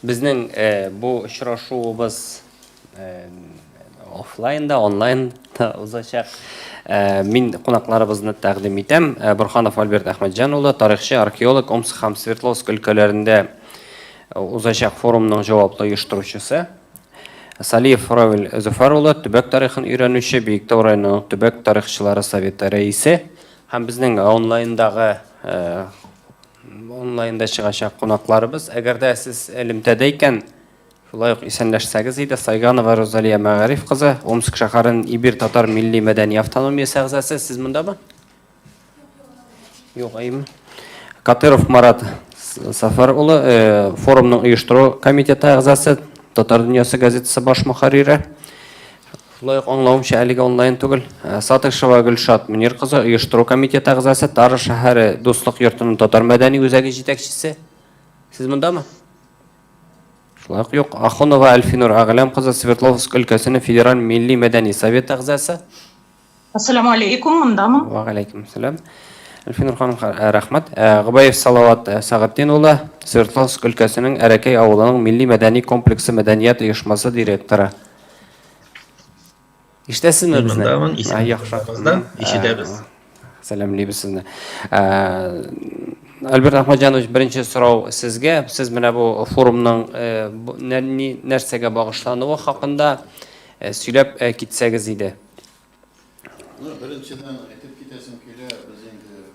Безнең бу очрашуыбыз офлайнда, онлайнда узачак. Мин кунакларыбызны тәкъдим итәм. Бурханов Альберт Әхмәтҗан улы, тарихчы, археолог, Омск һәм Свердловск өлкәләрендә узачак форумның җаваплы оештыручысы. Салиев Равил Зөфәр улы, төбәк тарихын өйрәнүче, Биектау районының төбәк тарихчылары советы рәисе. Һәм безнең онлайнда чыгачак кунакларыбыз. Әгәр дә сез элемтәдә икән, шулай ук исәнләшсәгез иде, Сайганова Розалия Мәгариф кызы, Омск шәһәрен Ибир татар милли мәдәни автономиясе әгъзасы. Сез мондамы? Юк, айым. Катыров Марат Сафар улы, форумның оештыру комитеты әгъзасы, Татар дөньясы газетасы баш мөхәррире. Шулай ук аңлавымча, әлегә онлайн түгел. Сатышева Гөлшат Мөнир кызы, оештыру комитеты әгъзасы, Тары шәһәре дуслык йортының татар мәдәни үзәге җитәкчесе. Сез мондамы? Шулай ук юк. Ахунова Әлфинур Агълам кызы, Свердловск өлкәсенең федераль милли мәдәни совет әгъзасы. Ассаламу алейкум, мондамы? Ва алейкум салам. Әлфинур ханым, рәхмәт. Гыбаев Салават Сәгатдин улы, Свердловск өлкәсенең Әрәкәй авылының милли мәдәни комплексы мәдәният оешмасы директоры. Ишетәсезме безне? Мондамын, Яхшы. ишетәбез. Сәламлибез сезне. Альберт Әхмәтҗанович, беренче сорау сезгә. Сез менә бу форумның нәрсәгә багышлануы хакында сөйләп китсәгез иде. Беренчедән әйтеп китәсем килә, без инде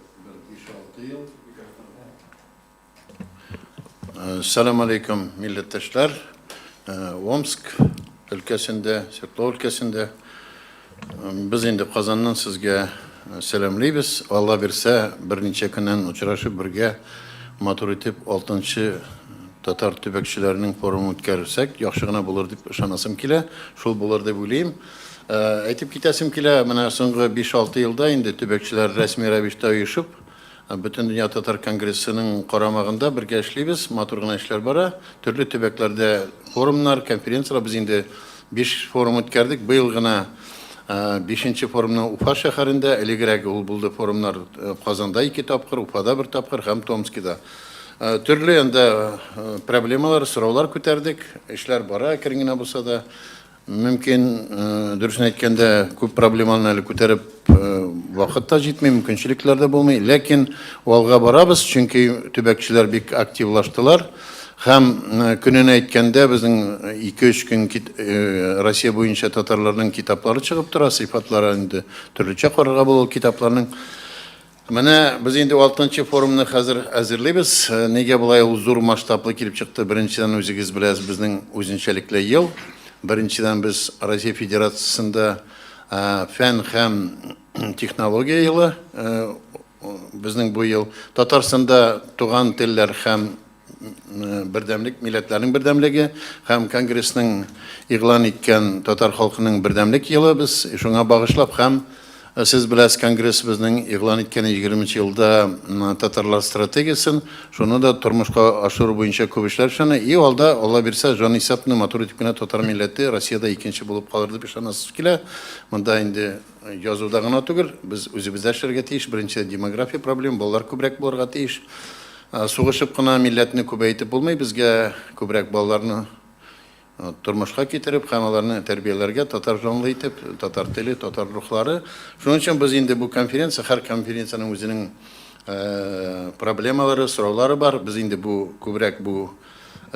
5-6 ел. Салам алейкум, милләттәшләр. Омск өлкәсендә, Свердловск өлкәсендә без инде Казаннан сезгә сәламлибез. Алла бирсә, берничә көннән очрашып бергә матур итеп 6-нчы татар төбәкчеләренең форумын үткәрсәк, яхшы гына булыр дип ышанасым килә. Шул булыр дип уйлыйм. Әйтеп китәсем килә, менә соңгы 5-6 елда инде төбәкчеләр рәсми рәвештә оешып, Бөтен дөнья татар конгрессының карамагында бергә эшлибез, матур гына эшләр бара. Төрле төбәкләрдә форумнар, конференциялар, без инде 5 форум үткәрдек. Быел гына 5-нче форумның Уфа шәһәрендә, элегрәк ул булды форумнар Казанда 2 тапкыр, Уфада 1 тапкыр һәм Томскида. Төрле анда проблемалар, сораулар күтәрдек, эшләр бара, кергенә булса да. Мөмкин, дөресен әйткәндә, күп проблемаларны әле күтәреп вакытта җитмәй, мөмкинчелекләр дә булмый. Ләкин алга барабыз, чөнки төбәкчеләр бик активлаштылар. Һәм көненә әйткәндә, безнең 2-3 көн Россия буенча татарларның китаплары чыгып тора, сыйфатлары инде төрлечә карарга була китапларның. Менә без инде 6-нчы форумны хәзер әзерлибез. Нигә болай ул зур масштаблы килеп чыкты? Беренчедән үзегез беләсез, безнең үзенчәлекле ел. Беренчедән без Россия Федерациясендә фән һәм технология елы. Безнең бу ел Татарстанда туган телләр һәм бердәмлек, милләтләрнең бердәмлеге һәм Конгрессның игълан иткән татар халкының бердәмлек елы. Без шуңа багышлап һәм сез беләсез, Конгресс безнең игълан иткән 20-нче елда татарлар стратегиясын, шуны да тормышка ашыру буенча күп эшләр эшләнә. И алда, Алла бирсә, җан исәпне матур итеп кенә татар милләте Россиядә 2-нче булып калыр дип ышанасыз килә. Монда инде язуда гына түгел, без үзебездә эшләргә тиеш. Беренче демография проблема, балалар күбрәк булырга тиеш. Сугышып кына милләтне күбәйтеп булмый, безгә күбрәк балаларны тормышка китереп, һәм аларны тәрбияләргә, татар җанлы итеп, татар теле, татар рухлары. Шуның өчен без инде бу конференция, һәр конференциянең үзенең проблемалары, сораулары бар. Без инде бу күбрәк бу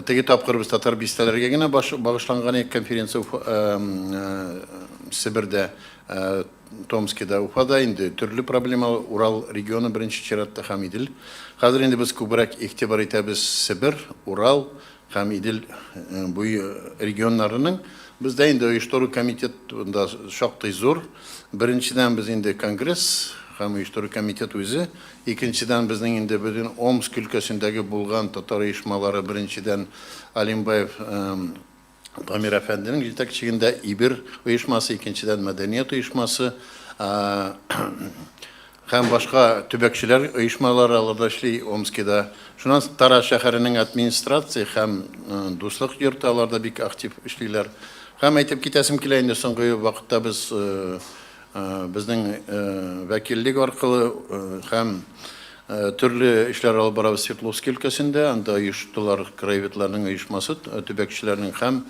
теге тапкыр без татар бистәләргә генә багышланган конференция Себердә, Томскида, Уфада инде төрле проблемалар, Урал регионы беренче чиратта һәм Идел. Хәзер инде без күбрәк игътибар итәбез Себер, Урал һәм Идел бу регионнарының. Бездә инде оештыру комитетында шактый зур. Беренчедән без инде Конгресс һәм оештыру комитет үзе. Икенчедән безнең инде бөтен Омск өлкәсендәге булган татар оешмалары, беренчедән Алимбаев Памир әфәнденең җитәкчелегендә Ибир оешмасы, икенчедән Мәдәният оешмасы һәм башка төбәкчеләр оешмалары аларда эшли Омскида. Шуннан Тара шәһәренең администрация һәм дуслык йорты аларда бик актив эшлиләр. Һәм әйтеп китәсем килә, инде соңгы вакытта без безнең вәкиллек аркылы һәм Türlü işler alып барабыз Свердловск өлкәсендә, анда оештылар краеведларның оешмасы, төбәкчеләрнең һәм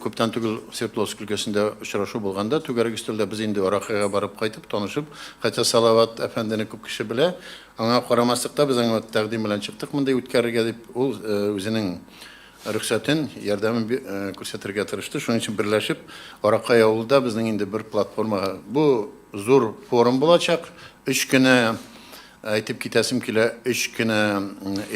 күптән түгел Свердловск өлкәсендә очрашу булганда, түгәрәк өстәлдә без инде Аракыга барып кайтып, танышып, хәтта Салават әфәндене күп кеше белә. Аңа карамаслыкта без аңа тәкъдим белән чыктык монда үткәрергә дип, ул үзенең рөхсәтен, ярдәмен күрсәтергә тырышты. Шуның өчен берләшеп, Аракай авылында безнең инде бер платформага бу зур форум булачак. 3 көне әйтеп китәсем килә, 3 көне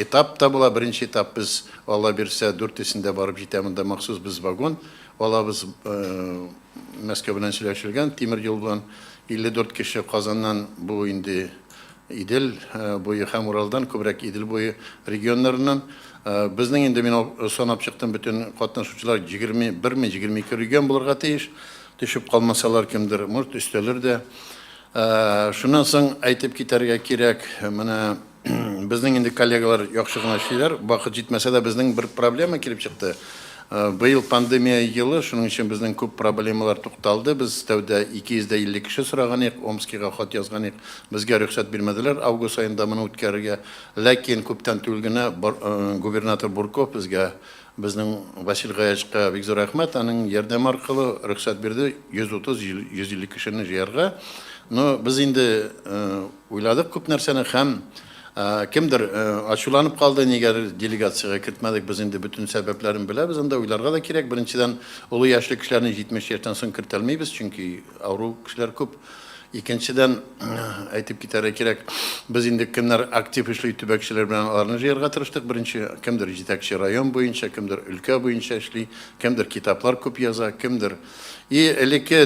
этапта була. Беренче этап без Алла бирсә 4-сендә барып җитәмендә махсус без вагон алабыз. Мәскәү белән сөйләшелгән, тимер юл белән 54 кеше Казаннан бу инде Идел буе һәм Уралдан күбрәк Идел буе регионнарыннан. Безнең инде мин санап чыктым, бөтен катнашучылар 21-22 регион булырга тиеш. Төшеп калмасалар кемдер, мөрт өстәлер дә. Шуннан соң әйтеп китәргә кирәк, менә безнең инде коллегалар яхшы гына эшлиләр, вакыт җитмәсә дә безнең бер проблема килеп чыкты. Быел пандемия елы, шуның өчен безнең күп проблемалар тукталды. Без тәүдә 250 кеше сораган идек, Омскига хат язган идек. Безгә рөхсәт бирмәделәр август аенда моны үткәрергә. Ләкин күптән түгел генә губернатор Бурков безгә безнең Васил Гаячка бик зур рәхмәт, аның ярдәм аркылы рөхсәт бирде 130-150 кешене җыярга. Но без инде уйладык күп нәрсәне һәм кемдер ачуланып калды, нигә делегациягә кертмәдек, без инде бөтен сәбәпләрен беләбез, анда уйларга да кирәк. Беренчедән, олы яшьлек кешеләрне 70 яшьтән соң кертәлмәйбез, чөнки авыру кешеләр күп. Икенчедән, әйтеп китәргә кирәк, без инде кемнәр актив эшли төбәкчеләр белән аларны җыярга тырыштык. Беренче, кемдер җитәкче район буенча, кемдер өлкә буенча эшли, кемдер китаплар күп яза, кемдер элекке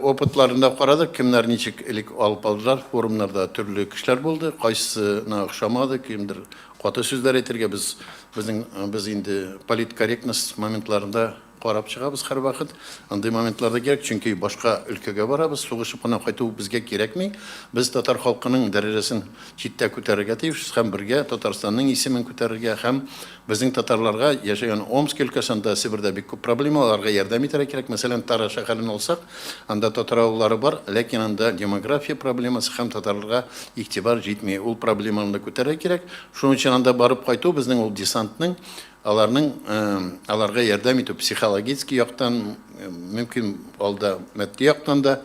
опытларында карадык, кемнәр ничек элек алып алдылар, форумнарда төрле кешеләр булды, кайсына охшамады, кемдер каты сүзләр әйтергә без инде политкорректность моментларында карап чыгабыз һәр вакыт. Андый моментларда кирәк, чөнки башка өлкәгә барабыз, сугышып кына кайту безгә кирәкми. Без татар халкының дәрәҗәсен читтә күтәрергә тиеш, һәм бергә Татарстанның исемен күтәрергә һәм безнең татарларга яшәгән Омск өлкәсендә, Сибирдә бик күп проблемаларга ярдәм итәргә кирәк. Мәсәлән, Тара шәһәрен алсак, анда татар авыллары бар, ләкин анда демография проблемасы һәм татарларга игътибар җитми. Ул проблеманы күтәрергә кирәк. Шуның өчен анда барып кайту безнең ул десантның аларга ярдәм итү психологически яктан, мөмкин алда мәдди яктан да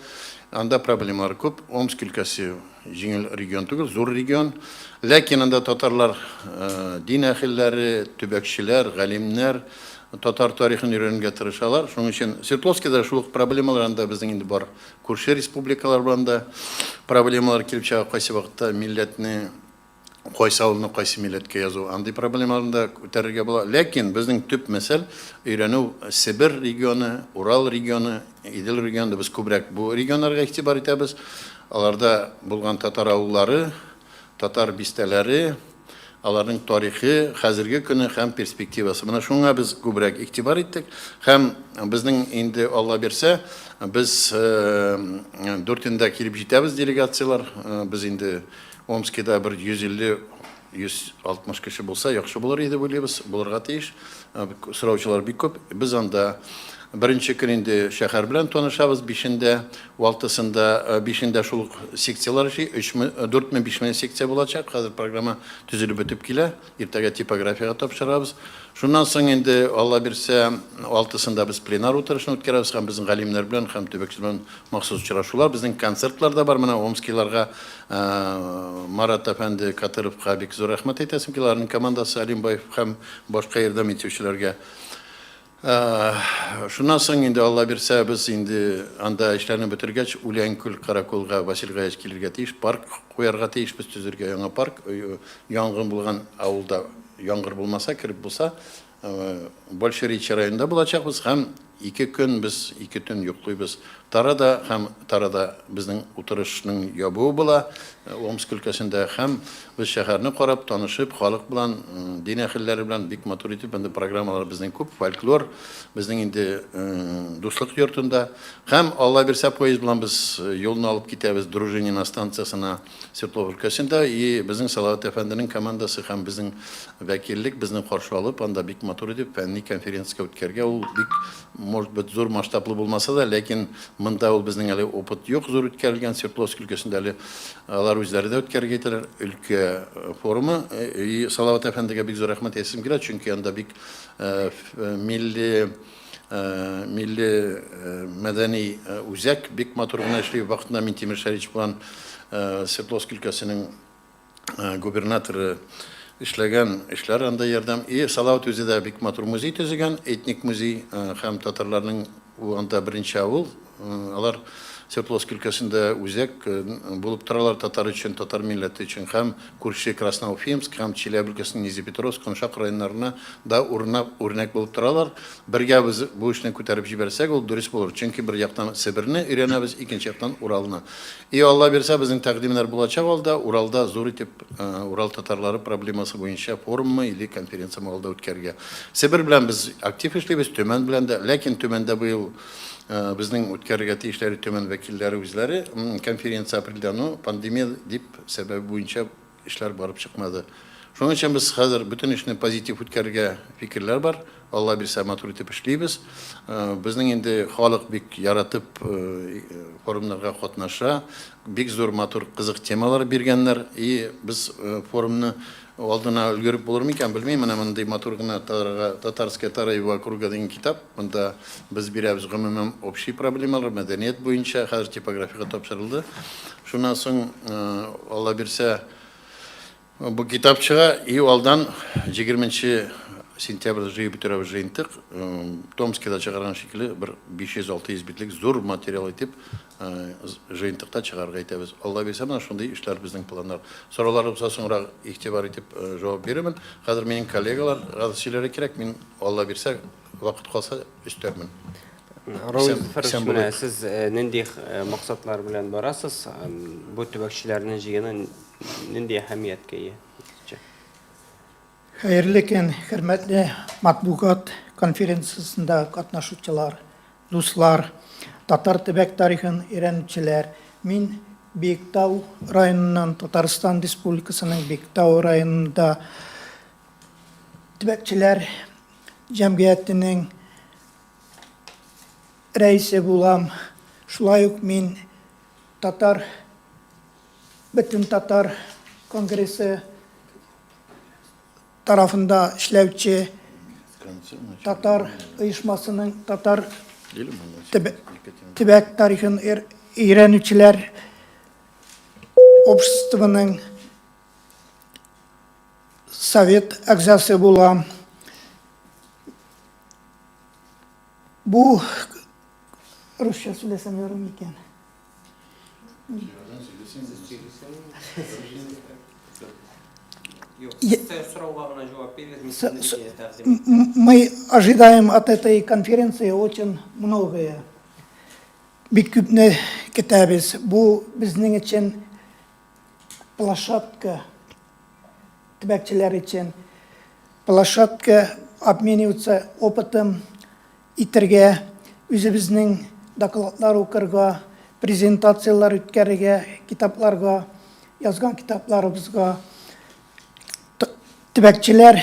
анда проблемалар күп. Омск өлкәсе җиңел регион түгел, зур регион. Ләкин анда татарлар дин әһелләре, төбәкчеләр, галимнәр татар тарихын өйрәнергә тырышалар. Шуның өчен Свердловскида шул проблемалар анда безнең инде бар. Күрше республикалар белән да проблемалар килеп чыга, кайсы вакытта милләтне кайсы авылны кайсы милләткә язу, андый проблемаларында күтәрергә була. Ләкин безнең төп мәсьәл өйрәнү Сибир регионы, Урал регионы, Идел регионы, без күбрәк бу регионнарга игътибар итәбез. Аларда булган татар авыллары, татар бистәләре, аларның тарихы, хәзерге көне һәм перспективасы. Менә шуңа без күбрәк игътибар иттек. Һәм безнең инде Алла бирсә, без 4-ендә килеп җитәбез делегациялар. Без инде Омскида бер 150-160 кеше булса, яхшы булыр иде булабыз, булырга тиеш. Сораучылар бик күп. Без анда беренче көн инде шәһәр белән танышабыз, 5-ндә, 6-сында, 5-ндә шул секциялар эшли, 4000-5000 секция булачак. Хәзер программа төзелеп бетеп килә. Иртәгә типографиягә тапшырабыз. Шуннан соң инде Алла бирсә, 6-сында без пленар утырышын үткәрәбез һәм безнең галимнәр белән һәм төбәкчеләр белән махсус очрашулар. Безнең концертлар да бар. Менә Омскиларга Марат әфәнде Катыровка бик зур рәхмәт әйтәсем килә, аларның командасы Алимбаев һәм башка ярдәм итүчеләргә. Шуннан соң инде Алла бирсә, без инде анда эшләрне бетергәч, Үләнкүл, Каракулга, Васил Гаич килергә тиеш, парк куярга тиеш, без төзергә яңа парк. Яңгыр булган авылда яңгыр булмаса, кирип булса, Большеречье районында булачакбыз һәм 2 көн без 2 төн йоклыйбыз. Тарада һәм Тарада безнең утырышның ябуы була. Омск өлкәсендә һәм без шәһәрне карап, танышып, халык белән, дин әһелләре белән бик матур итеп, инде программалар безнең күп, фольклор, безнең инде дуслык йортында һәм Алла бирсә, поезд белән без юлны алып китәбез Дружинина станциясына Свердловск өлкәсендә, и безнең Салават әфәнденең командасы һәм безнең вәкиллек безне каршы алып, анда бик матур итеп фәнни конференцияга үткәргә, ул бик может быть, зор масштаблы булмаса да, ләкин мында ул безнең әле опыт юк, зор үткәрелгән Свердловск өлкәсендә әле алар үзләре дә үткәргән өлкә форумы. И Салават әфәндегә бик зур рәхмәт әйтәсем килә, чөнки анда бик милли мәдәни үзәк бик матур гына эшли. Вакытында мин Тимер Шәричев белән Свердловск өлкәсенең губернаторы эшләгән эшләр анда ярдәм. И Салават үзе дә бик матур музей төзегән, этник музей һәм татарларның анда беренче авыл. Алар Свердловск өлкәсендә үзәк булып торалар татар өчен, татар милләте өчен һәм күрше Красноуфимск һәм Челябі өлкәсенең Низепетровск, Коншак районнарына да үрнәк булып торалар. Бергә без бу эшне күтәреп җибәрсәк, ул дөрес булыр. Чөнки бер яктан Себерне өйрәнәбез, икенче яктан Уралны. И Алла бирсә, безнең тәкъдимнәр булачак алда, Уралда зур итеп Урал татарлары проблемасы буенча форумы или конференция алда үткәргә. Себер белән без актив эшлибез, Төмән белән дә, ләкин Төмәндә быел безнең үткәргә тиешләре Төмән вәкилләре үзләре конференция апрельдә, пандемия дип сәбәбе буенча эшләр барып чыкмады. Шуның өчен без хәзер бөтен эшне позитив үткәргә фикерләр бар. Алла бирсә матур итеп эшлибез. Безнең инде халык бик яратып форумнарга катнаша, бик зур матур кызык темалар биргәннәр. И без форумны алдына өлгереп булыр микән белмим. Менә мондый матур гына татарская тараева округа дигән китап. Монда без бирәбез гомумән общий проблемалар, мәдәният буенча хәзер типографиягә тапшырылды. Шуннан соң Алла бирсә бу китап чыга, и алдан 20 сентябрьдә җыеп бетерәбез җыентык. Томскида чыгарган шикелле бер 500-600 битлек зур материал итеп җыентыкта чыгарга итәбез. Алла бирсә, менә шундый эшләр безнең планнар. Сорауларга соңрак игътибар итеп җавап бирәмен. Хәзер минем коллегалар сөйләргә кирәк. Мин Алла бирсә вакыт калса өстәрмен. Сез нинди максатлар белән барасыз? Бу төбәкчеләрнең җыены нинди әһәмияткә ия? Хәерле көн, хөрмәтле матбугат конференциясендә катнашучылар, дуслар, татар төбәк тарихын өйрәнүчеләр. Мин Биектау районыннан, Татарстан Республикасының Биектау районында төбәкчеләр җәмгыятенең рәисе булам. Шулай ук мин Бөтен татар конгрессы тарафында эшләүче татар оешмасының татар төбәк тарихын өйрәнүчеләр обществоның совет әгъзасы булам. Бу русча сөйләсәм ярым икән. Мы ожидаем от этой конференции очень многое. Бик күпне көтәбез. Бу безнең өчен площадка, төбәкчеләр өчен площадка обмениваться опытом, итәргә, үзебезнең докладлар укырга, презентациялар үткәрергә, китапларга, язган китапларыбызга. Төбәкчеләр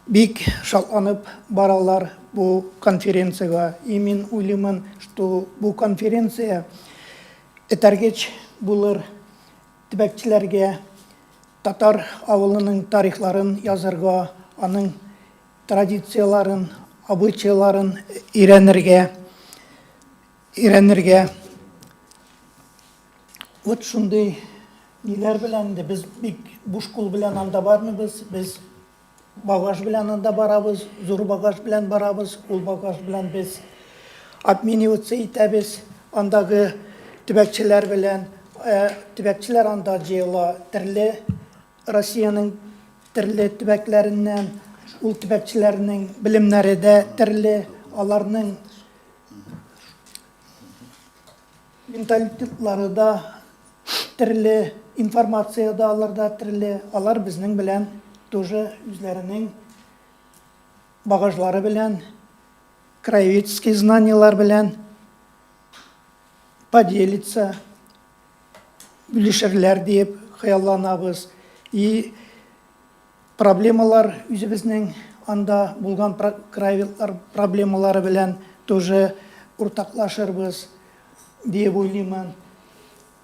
бик шатланып баралар бу конференцияга. И мин уйлыймын, что бу конференция этәргеч булыр төбәкчеләргә татар авылының тарихларын язарга, аның традицияларын, обычайларын өйрәнергә. Вот шундый ниләр белән дә без бик буш кул белән анда бармыбыз, без багаж белән анда барабыз, зур багаж белән барабыз, ул багаж белән без обмениваться итәбез андагы төбәкчеләр белән. Төбәкчеләр анда җыела, төрле Россиянең төрле төбәкләреннән, ул төбәкчеләрнең белемнәре дә төрле, аларның менталитетлары да төрле, информация да аларда төрле. Алар безнең белән тоже үзләренең багажлары белән, краеведческие знаниялар белән поделиться, бүлешерләр дип хыялланабыз. И проблемалар үзебезнең анда булган краеведклар проблемалары белән тоже уртаклашырбыз дип уйлыймын.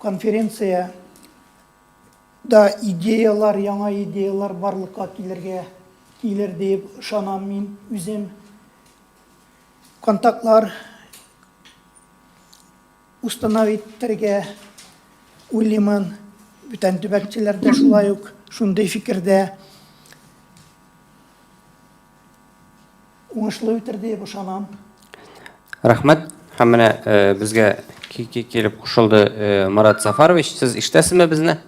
Конференция да идеялар, яңа идеялар барлыкка килер дип ышанам мин үзем. Контактлар установиттергә уйлыймын. Бүтән төбәкчеләр дә шулай ук шундый фикердә. Уңышлы үтер дип ышанам. Рахмат. Һәм менә безгә килеп кушылды Марат Сафарович. Сез ишетәсезме безне?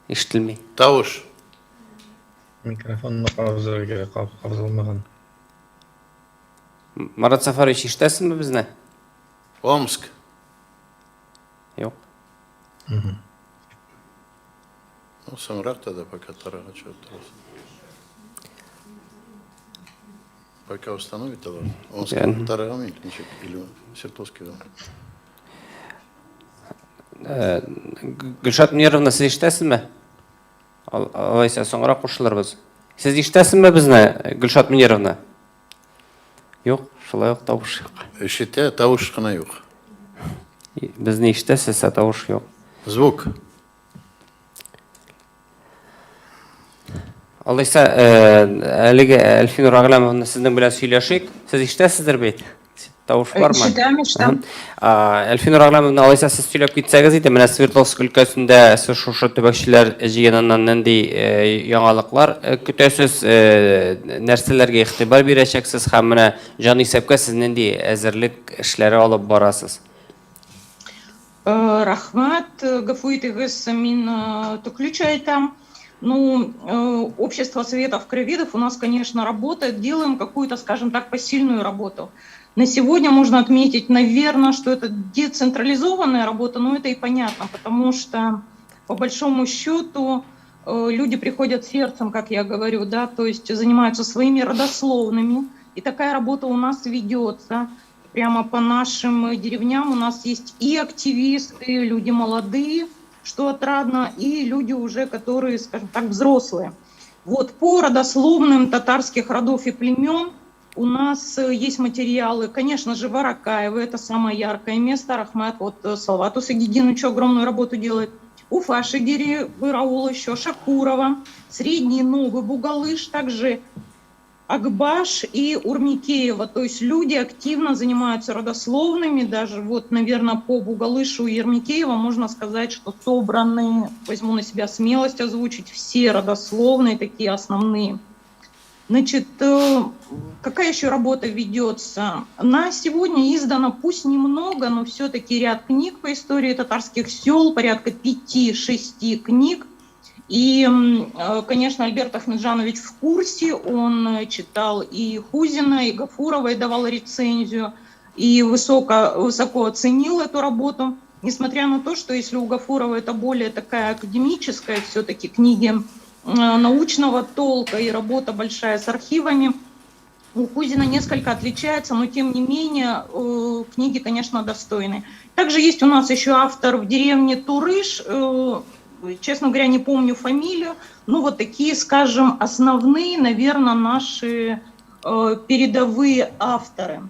Ишетелми. Тавыш. Микрофонны кабызылмаган. Марат Сафарович, ишетәсезме безне? Омск. Юк. Соңрак да пока тарага чыгып торасың. Пока установит алар. Омск тарага мин ничек или Сертовскийга. Гөлшат Мунировна, сез ишетәсезме? Алайса соңрак кушылырбыз. Сез ишетәсезме безне, Гөлшат Мунировна? Юк, шулай ук тавыш юк. Ишетә, тавыш кына юк. Безне ишетәсез, тавыш юк. Звук. Алайса, әлеге Әлфинур Агламовна сезнең белән сөйләшик. Сез ишетәсездер бит? Тавыш бармы? Ишетәм. Әлфинур Агламовна, алайса сез сөйләп китсәгез иде, менә Свердловск өлкәсендә сез шушы төбәкчеләр җыеныннан нинди яңалыклар көтәсез, нәрсәләргә игътибар бирәчәксез һәм менә җан исәпкә сез нинди әзерлек эшләре алып барасыз? Рахмат, гафуйтыгыз мин төклүчә әйтәм. Ну, общество советов краеведов у нас, конечно, работает, делаем какую-то, скажем так, посильную работу. На сегодня можно отметить, наверное, что это децентрализованная работа, но это и понятно, потому что, по большому счету, люди приходят сердцем, как я говорю, да, то есть занимаются своими родословными, и такая работа у нас ведется. Прямо по нашим деревням у нас есть и активисты, люди молодые, что отрадно, и люди уже, которые, скажем так, взрослые. Вот по родословным татарских родов и племен у нас есть материалы, конечно же, Варакаева, это самое яркое место, Рахмат, вот Салават Усагидинович огромную работу делает, Уфа, Шигири, Выраул еще, Шакурова, Средний Новый, Бугалыш, также Акбаш и Урмикеева, то есть люди активно занимаются родословными, даже вот, наверное, по Бугалышу и Ермикеева можно сказать, что собраны, возьму на себя смелость озвучить, все родословные, такие основные. Значит, какая еще работа ведется? На сегодня издано, пусть немного, но все-таки ряд книг по истории татарских сел, порядка 5-6 книг. И, конечно, Альберт Ахмеджанович в курсе, он читал и Хузина, и Гафурова, и давал рецензию, и высоко оценил эту работу. Несмотря на то, что если у Гафурова это более такая академическая, все-таки книги научного толка и работа большая с архивами, у Хузина несколько отличается, но тем не менее книги, конечно, достойны. Также есть у нас еще автор в деревне Турыш, честно говоря, не помню фамилию, но вот такие, скажем, основные, наверное, наши передовые авторы.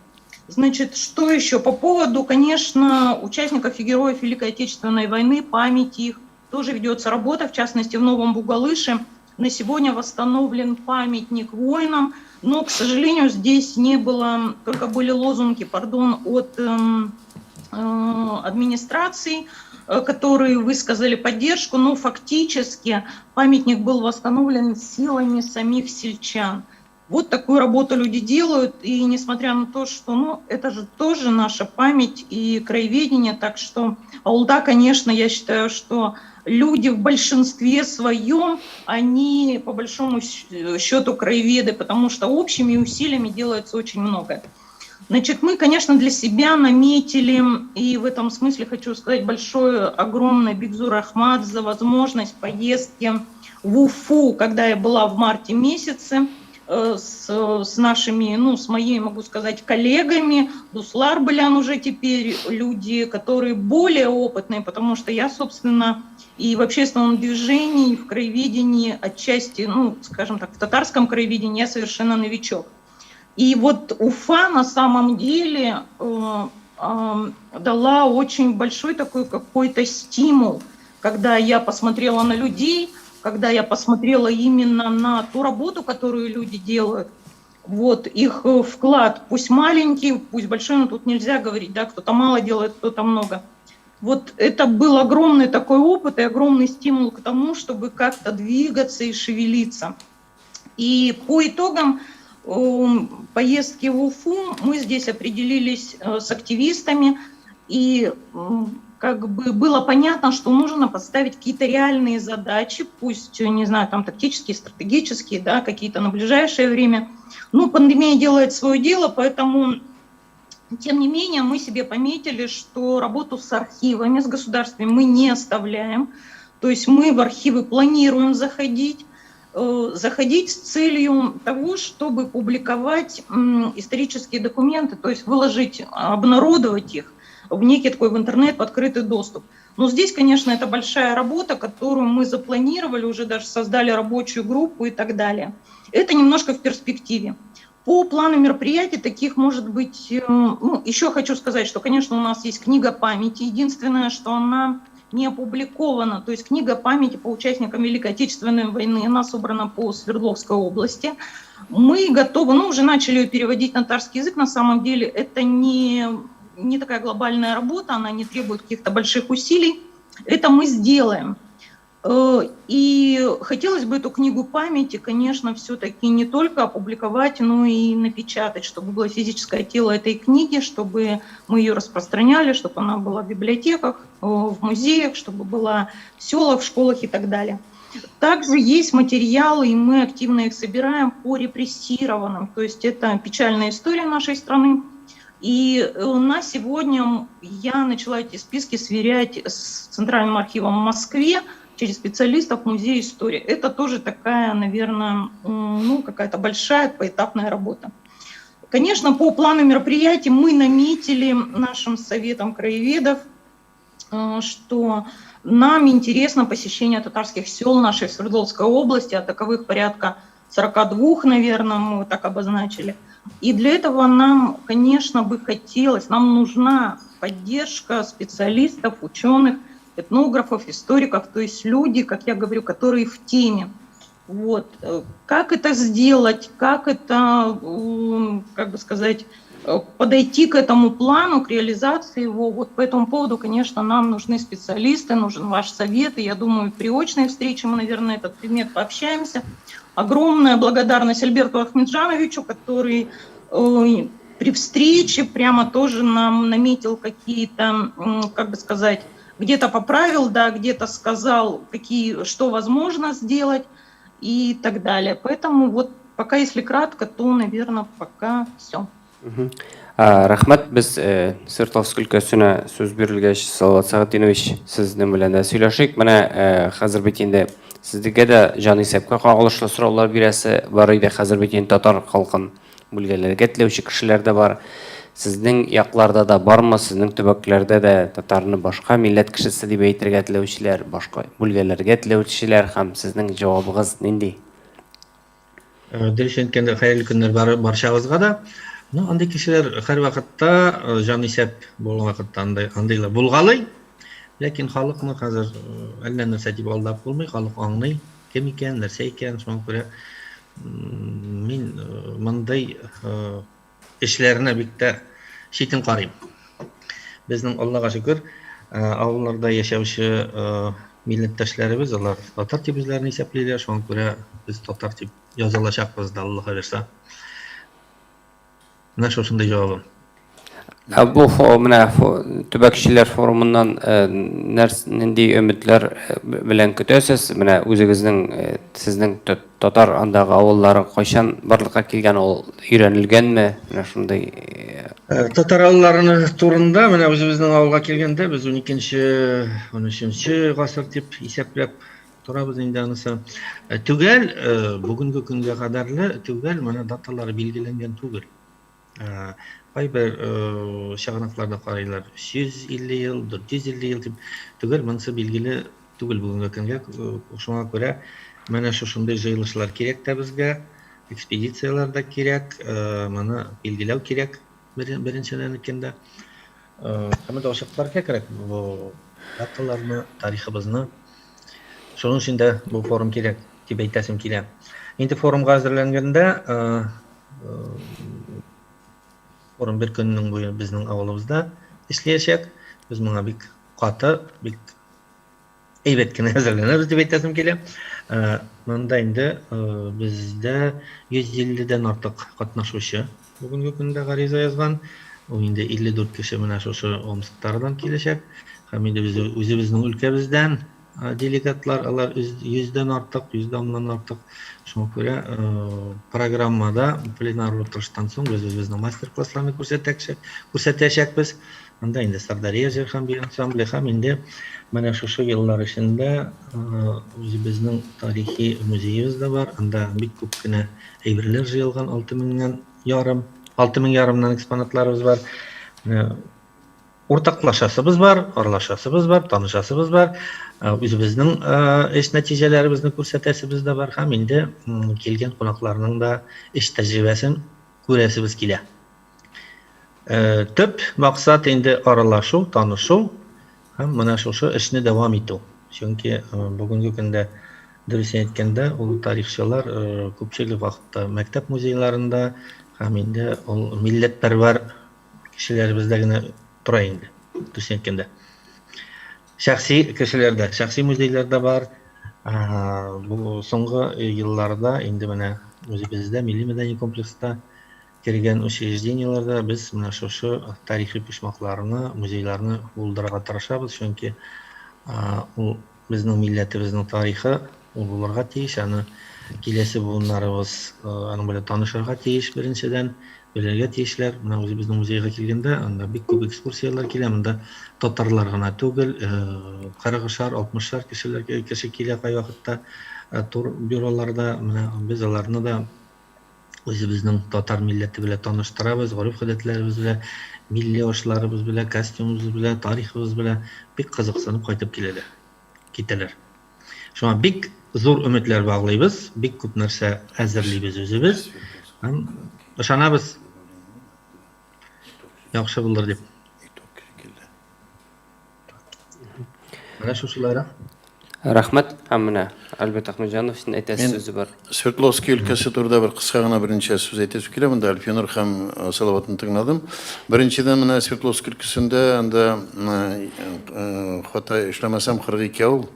Значит, что еще? По поводу, конечно, участников и героев Великой Отечественной войны, памяти их, тоже ведется работа, в частности, в Новом Бугалыше. На сегодня восстановлен памятник воинам, но, к сожалению, здесь не было, только были лозунги, от администрации, которые высказали поддержку, но фактически памятник был восстановлен силами самих сельчан. Вот такую работу люди делают, и несмотря на то, что это же тоже наша память и краеведение, так что Аулда, конечно, я считаю, что люди в большинстве своем, они по большому счету краеведы, потому что общими усилиями делается очень многое. Значит, мы, конечно, для себя наметили, и в этом смысле хочу сказать большое, огромное Бигзур Ахмад за возможность поездки в Уфу, когда я была в марте месяце. с нашими, ну, с моими, могу сказать, коллегами. Дуслар Белян уже теперь люди, которые более опытные, потому что я, собственно, и в общественном движении, и в краеведении отчасти, ну, скажем так, в татарском краеведении я совершенно новичок. И вот Уфа на самом деле дала очень большой такой какой-то стимул, когда я посмотрела на людей, когда я посмотрела именно на ту работу, которую люди делают. Вот их вклад, пусть маленький, пусть большой, но тут нельзя говорить, да, кто-то мало делает, кто-то много. Вот это был огромный такой опыт и огромный стимул к тому, чтобы как-то двигаться и шевелиться. И по итогам поездки в Уфу мы здесь определились с активистами, и как бы было понятно, что нужно поставить какие-то реальные задачи, пусть, не знаю, там тактические, стратегические, да, какие-то на ближайшее время. Ну, пандемия делает свое дело, поэтому, тем не менее, мы себе пометили, что работу с архивами, с государствами мы не оставляем. То есть мы в архивы планируем заходить с целью того, чтобы публиковать исторические документы, то есть выложить, обнародовать их в некий такой в интернет, в открытый доступ. Но здесь, конечно, это большая работа, которую мы запланировали, уже даже создали рабочую группу и так далее. Это немножко в перспективе. По плану мероприятий таких может быть... Ну, еще хочу сказать, что, конечно, у нас есть книга памяти. Единственное, что она не опубликована, то есть книга памяти по участникам Великой Отечественной войны, она собрана по Свердловской области. Мы готовы, ну, уже начали ее переводить на татарский язык, на самом деле это не такая глобальная работа, она не требует каких-то больших усилий. Это мы сделаем. И хотелось бы эту книгу памяти, конечно, все-таки не только опубликовать, но и напечатать, чтобы было физическое тело этой книги, чтобы мы ее распространяли, чтобы она была в библиотеках, в музеях, чтобы была в селах, в школах и так далее. Также есть материалы, и мы активно их собираем по репрессированным. То есть это печальная история нашей страны. И на сегодня я начала эти списки сверять с Центральным архивом в Москве через специалистов Музея истории. Это тоже такая, наверное, ну, какая-то большая поэтапная работа. Конечно, по плану мероприятий мы наметили нашим советом краеведов, что нам интересно посещение татарских сел нашей Свердловской области, а таковых порядка 42, наверное, мы так обозначили. И для этого нам, конечно, бы хотелось, нам нужна поддержка специалистов, ученых, этнографов, историков, то есть люди, как я говорю, которые в теме. Вот. Как это сделать, как это, как бы сказать, подойти к этому плану, к реализации его. Вот по этому поводу, конечно, нам нужны специалисты, нужен ваш совет. И я думаю, при очной встрече мы, наверное, этот предмет пообщаемся. Огромная благодарность Альберту Ахмеджановичу, который при встрече прямо тоже нам наметил какие-то, как бы сказать, где-то поправил, да, где-то сказал, что возможно сделать и так далее. Поэтому вот пока, если кратко, то, наверное, пока все. Рахмат, біз Свердловск өлкәсенә сөз бирелгәч, Салават Сәгъдинович, сезнең белән дә сөйләшик. Менә хәзер бит инде сезгә дә җан исәпкә кагылышлы сораулар бирәсе бар иде. Хәзер бит инде татар халкын бүлгәләргә теләүче кешеләр дә бар. Сезнең якларда да бармы, сезнең төбәкләрдә дә татарны башка милләт кешесе дип әйтергә теләүчеләр, башка бүлгәләргә теләүчеләр һәм сезнең җавабыгыз нинди? Дөрес әйткәндә, хәерле көннәр барчагызга да. Ну, андый кешеләр һәр вакытта җан исәп булган вакытта андыйлар булгалый. Ләкин халыкны хәзер әллә нәрсә дип алдап булмый, халык аңлый, кем икән, нәрсә икән, шуңа күрә мин мондай эшләренә бик тә читен карыйм. Безнең, Аллага шөкер, авылларда яшәүче милләттәшләребез, алар татар дип үзләрен исәплиләр, шуңа күрә без татар дип язылачакбыз да, Аллаһ бирсә. Менә шушындай җавабым. Бу менә төбәкчеләр форумыннан нинди өметләр белән көтәсез? Менә үзегезнең сезнең татар андагы авыллары кайчан барлыкка килгән, ул өйрәнелгәнме? Менә шундый Татар авыллары турында менә үзебезнең авылга килгәндә без 12-13 гасыр дип исәпләп турабыз инде анысы. Түгел, бүгінгі күнгө кадарлы түгел, мына даталары белгиленген түгел. Кайбир чыганакларда карайлар 150 ел, 450 ел дип түгел, монысы белгиле түгел бүгүнкү күнгө. Ошоңа көрө менә шушундай жыйылышлар керек да бизге, экспедициялар да керек, маны белгилеу керек биринчиден экенде. Һәм да ошакларга керек бу даталарны, тарихыбызны. Шуның өчен дә бу форум керек дип әйтәсем килә. Инде форумга әзерләнгәндә форум бер көннең буе безнең авылыбызда эшләячәк. Без моңа бик каты, бик әйбәт кенә әзерләнәбез дип әйтәсем килә. Монда инде бездә 150дән артык катнашучы бүгенге көндә гариза язган. Ул инде 54 кеше менә шушы Омсктардан киләчәк. Һәм инде без үзебезнең өлкәбездән делегатлар, алар 100дән артык, 100дән артык. Шуңа күрә программада пленар утырыштан соң без үзебезнең мастер-классларны күрсәтәчәкбез. Анда инде Сырдарья җыр һәм бий ансамбле һәм инде менә шушы еллар эчендә үзебезнең тарихи музеебыз да бар. Анда бик күп кенә әйберләр җыелган, 6000 ярымнан экспонатларыбыз бар. Уртаклашасыбыз бар, аралашасыбыз бар, танышасыбыз бар. Үзебезнең эш нәтиҗәләребезне күрсәтәсебез дә бар һәм инде килгән кунакларның да эш тәҗрибәсен күрәсебез килә. Төп максат инде аралашу, танышу һәм менә шушы эшне дәвам итү. Чөнки бүгенге көндә дөрес әйткәндә, ул тарихчылар күпчелек вакытта мәктәп музейларында һәм инде ул милләтпәрвәр кешеләребездә генә тора инде. Дөрес әйткәндә. Шәхси кешеләрдә, шәхси музейларда бар. Бу соңгы елларда инде менә үзебездә милли мәдәни комплекста кергән учреждениеларда без менә шушы тарихи почмакларны, музейларны булдырырга тырышабыз, чөнки ул безнең милләтебезнең тарихы ул булырга тиеш, аны киләсе буыннарыбыз аның белән танышырга тиеш беренчедән, белергә тиешләр. Менә үзебезнең музейга килгәндә, анда бик күп экскурсиялар килә, монда татарлар гына түгел, 40-шар, 60-шар кеше килә кай вакытта тур бюроларда. Менә без аларны да үзебезнең татар милләте белән таныштырабыз, гореф-гадәтләребез белән, милли ашларыбыз белән, костюмыбыз белән, тарихыбыз белән бик кызыксынып кайтып китәләр. Шуңа бик зур өметләр баглыйбыз, бик күп нәрсә әзерлибез үзебез. Ышанабыз, яхшы булыр дип. Менә шушылар. Рахмәт. Һәм менә Альберт Әхмәтҗанов син әйтәсе сүзе бар. Свердловский өлкәсе турында бер кыска гына беренче сүз әйтәсе килә. Монда Альфинур һәм Салаватны тыңладым. Беренчедән менә Свердловский өлкәсендә анда хата эшләмәсәм 42 авыл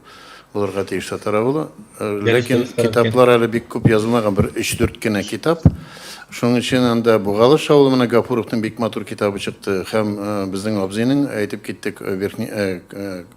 булырга тиеш татар авылы. Ләкин китаплар әле бик күп язылмаган, бер 3-4 кенә китап. Шуның өчен анда Бугалыш авылы менә Гафуровның бик матур китабы чыкты һәм безнең абзыйның әйтеп киттек Верхний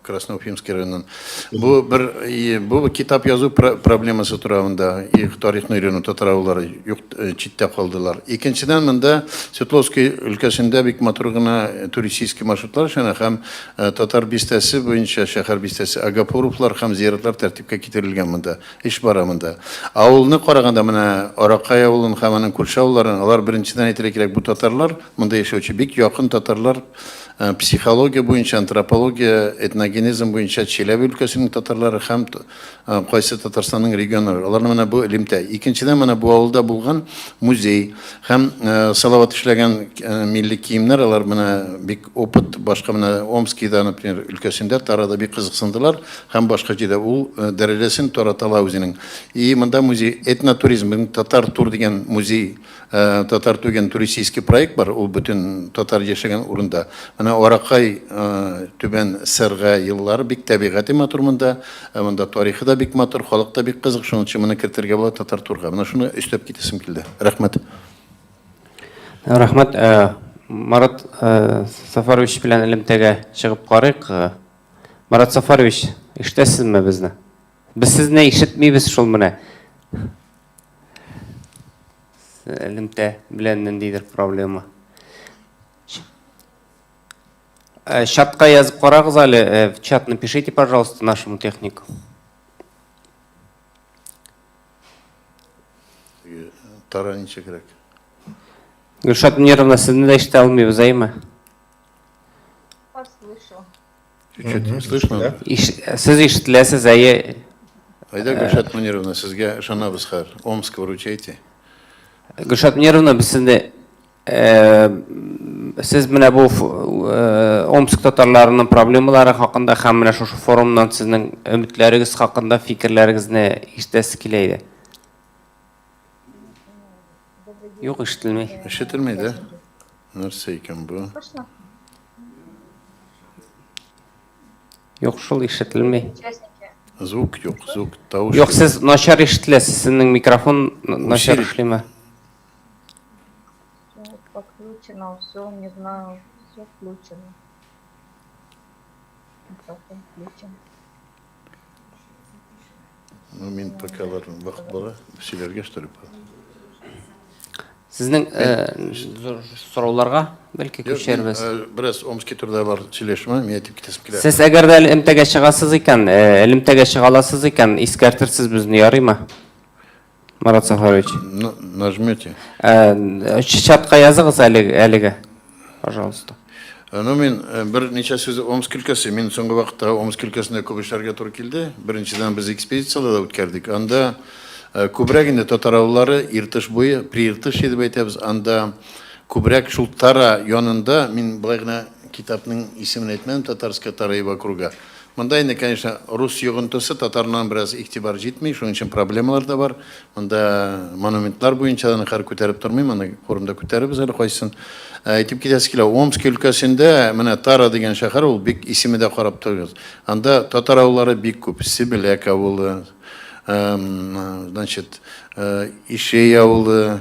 Красноуфимский районыннан. Бу китап язу проблемасы турында их тарихны өйрәнү татар авыллары юк читтә калдылар. Икенчедән монда Свердловский өлкәсендә бик матур гына туристический маршрутлар эшләнә һәм татар бистәсе буенча шәһәр бистәсе Агафуровлар һәм зияратлар тәртипкә китерелгән монда. Эш бара монда. Авылны караганда менә Аракай авылын һәм аның күрше алар беренчедән әйтергә кирәк, бу татарлар, монда яшәүче бик якын татарлар, психология буенча, антропология, этногенезм буенча Чиләбе өлкәсенең татарлары һәм кайсы Татарстанның регионнары. Аларны менә бу элемтә. Икенчедән менә бу авылда булган музей һәм Салават эшләгән милли киемнәр, алар менә бик опыт, башка менә Омскийда, например, өлкәсендә Тарада бик кызыксындылар һәм башка җирдә ул дәрәҗәсен таратала үзенең. И монда музей этнотуризм, татар тур дигән музей, татар түгән туристический проект бар, ул бөтен татар яшәгән урында. Менә Аракай түбән Сәрга еллары бик табигати матур монда, монда тарихы да бик матур, халык та бик кызык, шуның өчен моны кертергә була татар турга. Менә шуны өстәп китәсем килде. Рәхмәт. Рахмәт. Марат Сафарович белән элемтәгә чыгып карыйк. Марат Сафарович, ишетәсезме безне? Без сезне ишетмибез шул менә. Элемтә белән ниндидер проблема. Чатка язып карагыз әле, в чат напишите, пожалуйста, нашему технику. Тара ниче керек. Гүлшат Мунировна, сізді де ишите алмайбыз, айма? Послышу. Чуть-чуть слышно? Сіз ишітілесіз, әйе? Айда, Гүлшат Мунировна, сізге шанабыз хар. Омск выручайте. Гүлшат Мунировна, біз сізді сіз менә бу Омск татарларының проблемалары хакында һәм менә шушы форумнан сезнең өметләрегез хакында фикерләрегезне ишетәсе килә иде. Юк, ишетелми. Ишетелмейді? Нәрсе икән бу? Юк, шул ишетелми. Звук юк, звук тавыш. Юк, сез начар ишетеләсез, сезнең микрофон начар эшлиме? Подключено, все, не знаю, все включено. Микрофон включен. Ну, мен покалар вакыт бара, силәргә штырып. Сезнең сорауларга бәлки күчәрбез. Biraz Омске турда бар сөйләшмә, мен әйтеп китәсем килә. Сез әгәр дә элемтәгә чыгасыз икән, элемтәгә чыга аласыз икән, искәртерсез безне, ярыймы? Марат Сафарович. Нажмете. Чатка языгыз әлеге, пожалуйста. Ну, мен бір нече сөзі Омск өлкәсе, мен соңғы вақытта Омск өлкәсінде көп эшләргә туры килде. Беренчедән без экспедицияларда үткәрдек. Анда күбрәк инде татар авыллары Иртыш буе, при Иртыш дип әйтәбез. Анда күбрәк шул Тара янында, мен былай гына китапның исемен әйтмәдем, Татарская Тара и округа. Монда инде, конечно, рус йогынтысы татарнан biraz игътибар җитми, шуның өчен проблемалар да бар. Монда монументлар буенча да һәр күтәреп тормыйм, аны форумда күтәребез әле кайсын. Әйтеп китәсе килә, Омск өлкәсендә менә Тара дигән шәһәр, ул бик исеме дә карап торыгыз. Анда татар авыллары бик күп, Сибелек авылы, значит, Ишей авылы,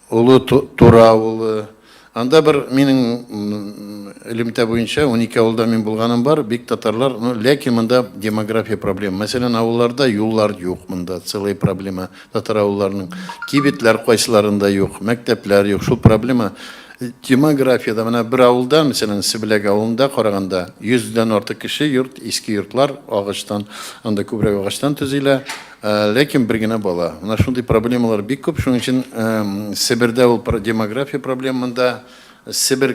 Улы Тура авылы. Анда бір менің элемтә буенча 12 авылда мен булганым бар, бик татарлар, ләкин монда демография проблема. Мәсәлән, авылларда юллар юк, монда целый проблема. Татар авылларының кибетләр кайсыларында юк, мәктәпләр юк, шул проблема. Демографияда менә бер авылда, мәсәлән, Сибелек авылында караганда 100дән артык кеше йорт, иске йортлар агачтан, анда күбрәк агачтан төзелә. Ләкин бер генә бала. Менә шундый проблемалар бик күп. Шуның өчен Сибирдә ул демография проблемында Сибир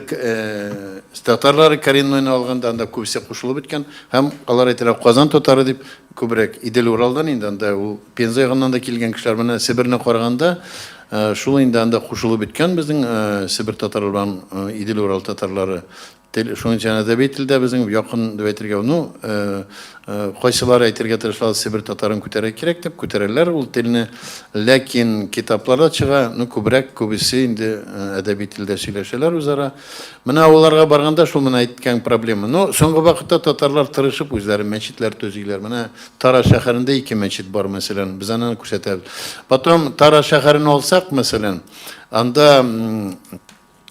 татарлары коренной алганда анда күбесе кушылып беткән. Һәм алар әйтәләр Казан татары дип күбрәк Идел Уралдан инде анда ул Пенза ягыннан да килгән кешеләр менә Сибирне караганда шул инде анда кушылып беткән безнең Сибир татарлардан Идел Урал татарлары. Шуның өчен әдәби телдә безнең якын дип әйтергә, ну, кайсылары әйтергә тырышалар Сибир татарын күтәрә кирәк дип күтәрәләр ул телне, ләкин китапларда чыга, ну, күбрәк күбесе инде әдәби телдә сөйләшәләр үзара. Менә авылларга барганда шул менә әйткән проблема. Ну, соңгы вакытта татарлар тырышып үзләре мәчетләр төзиләр. Менә Тара шәһәрендә 2 мәчет бар, мәсәлән, без аны күрсәтәбез. Потом Тара шәһәрен алсак, мәсәлән, анда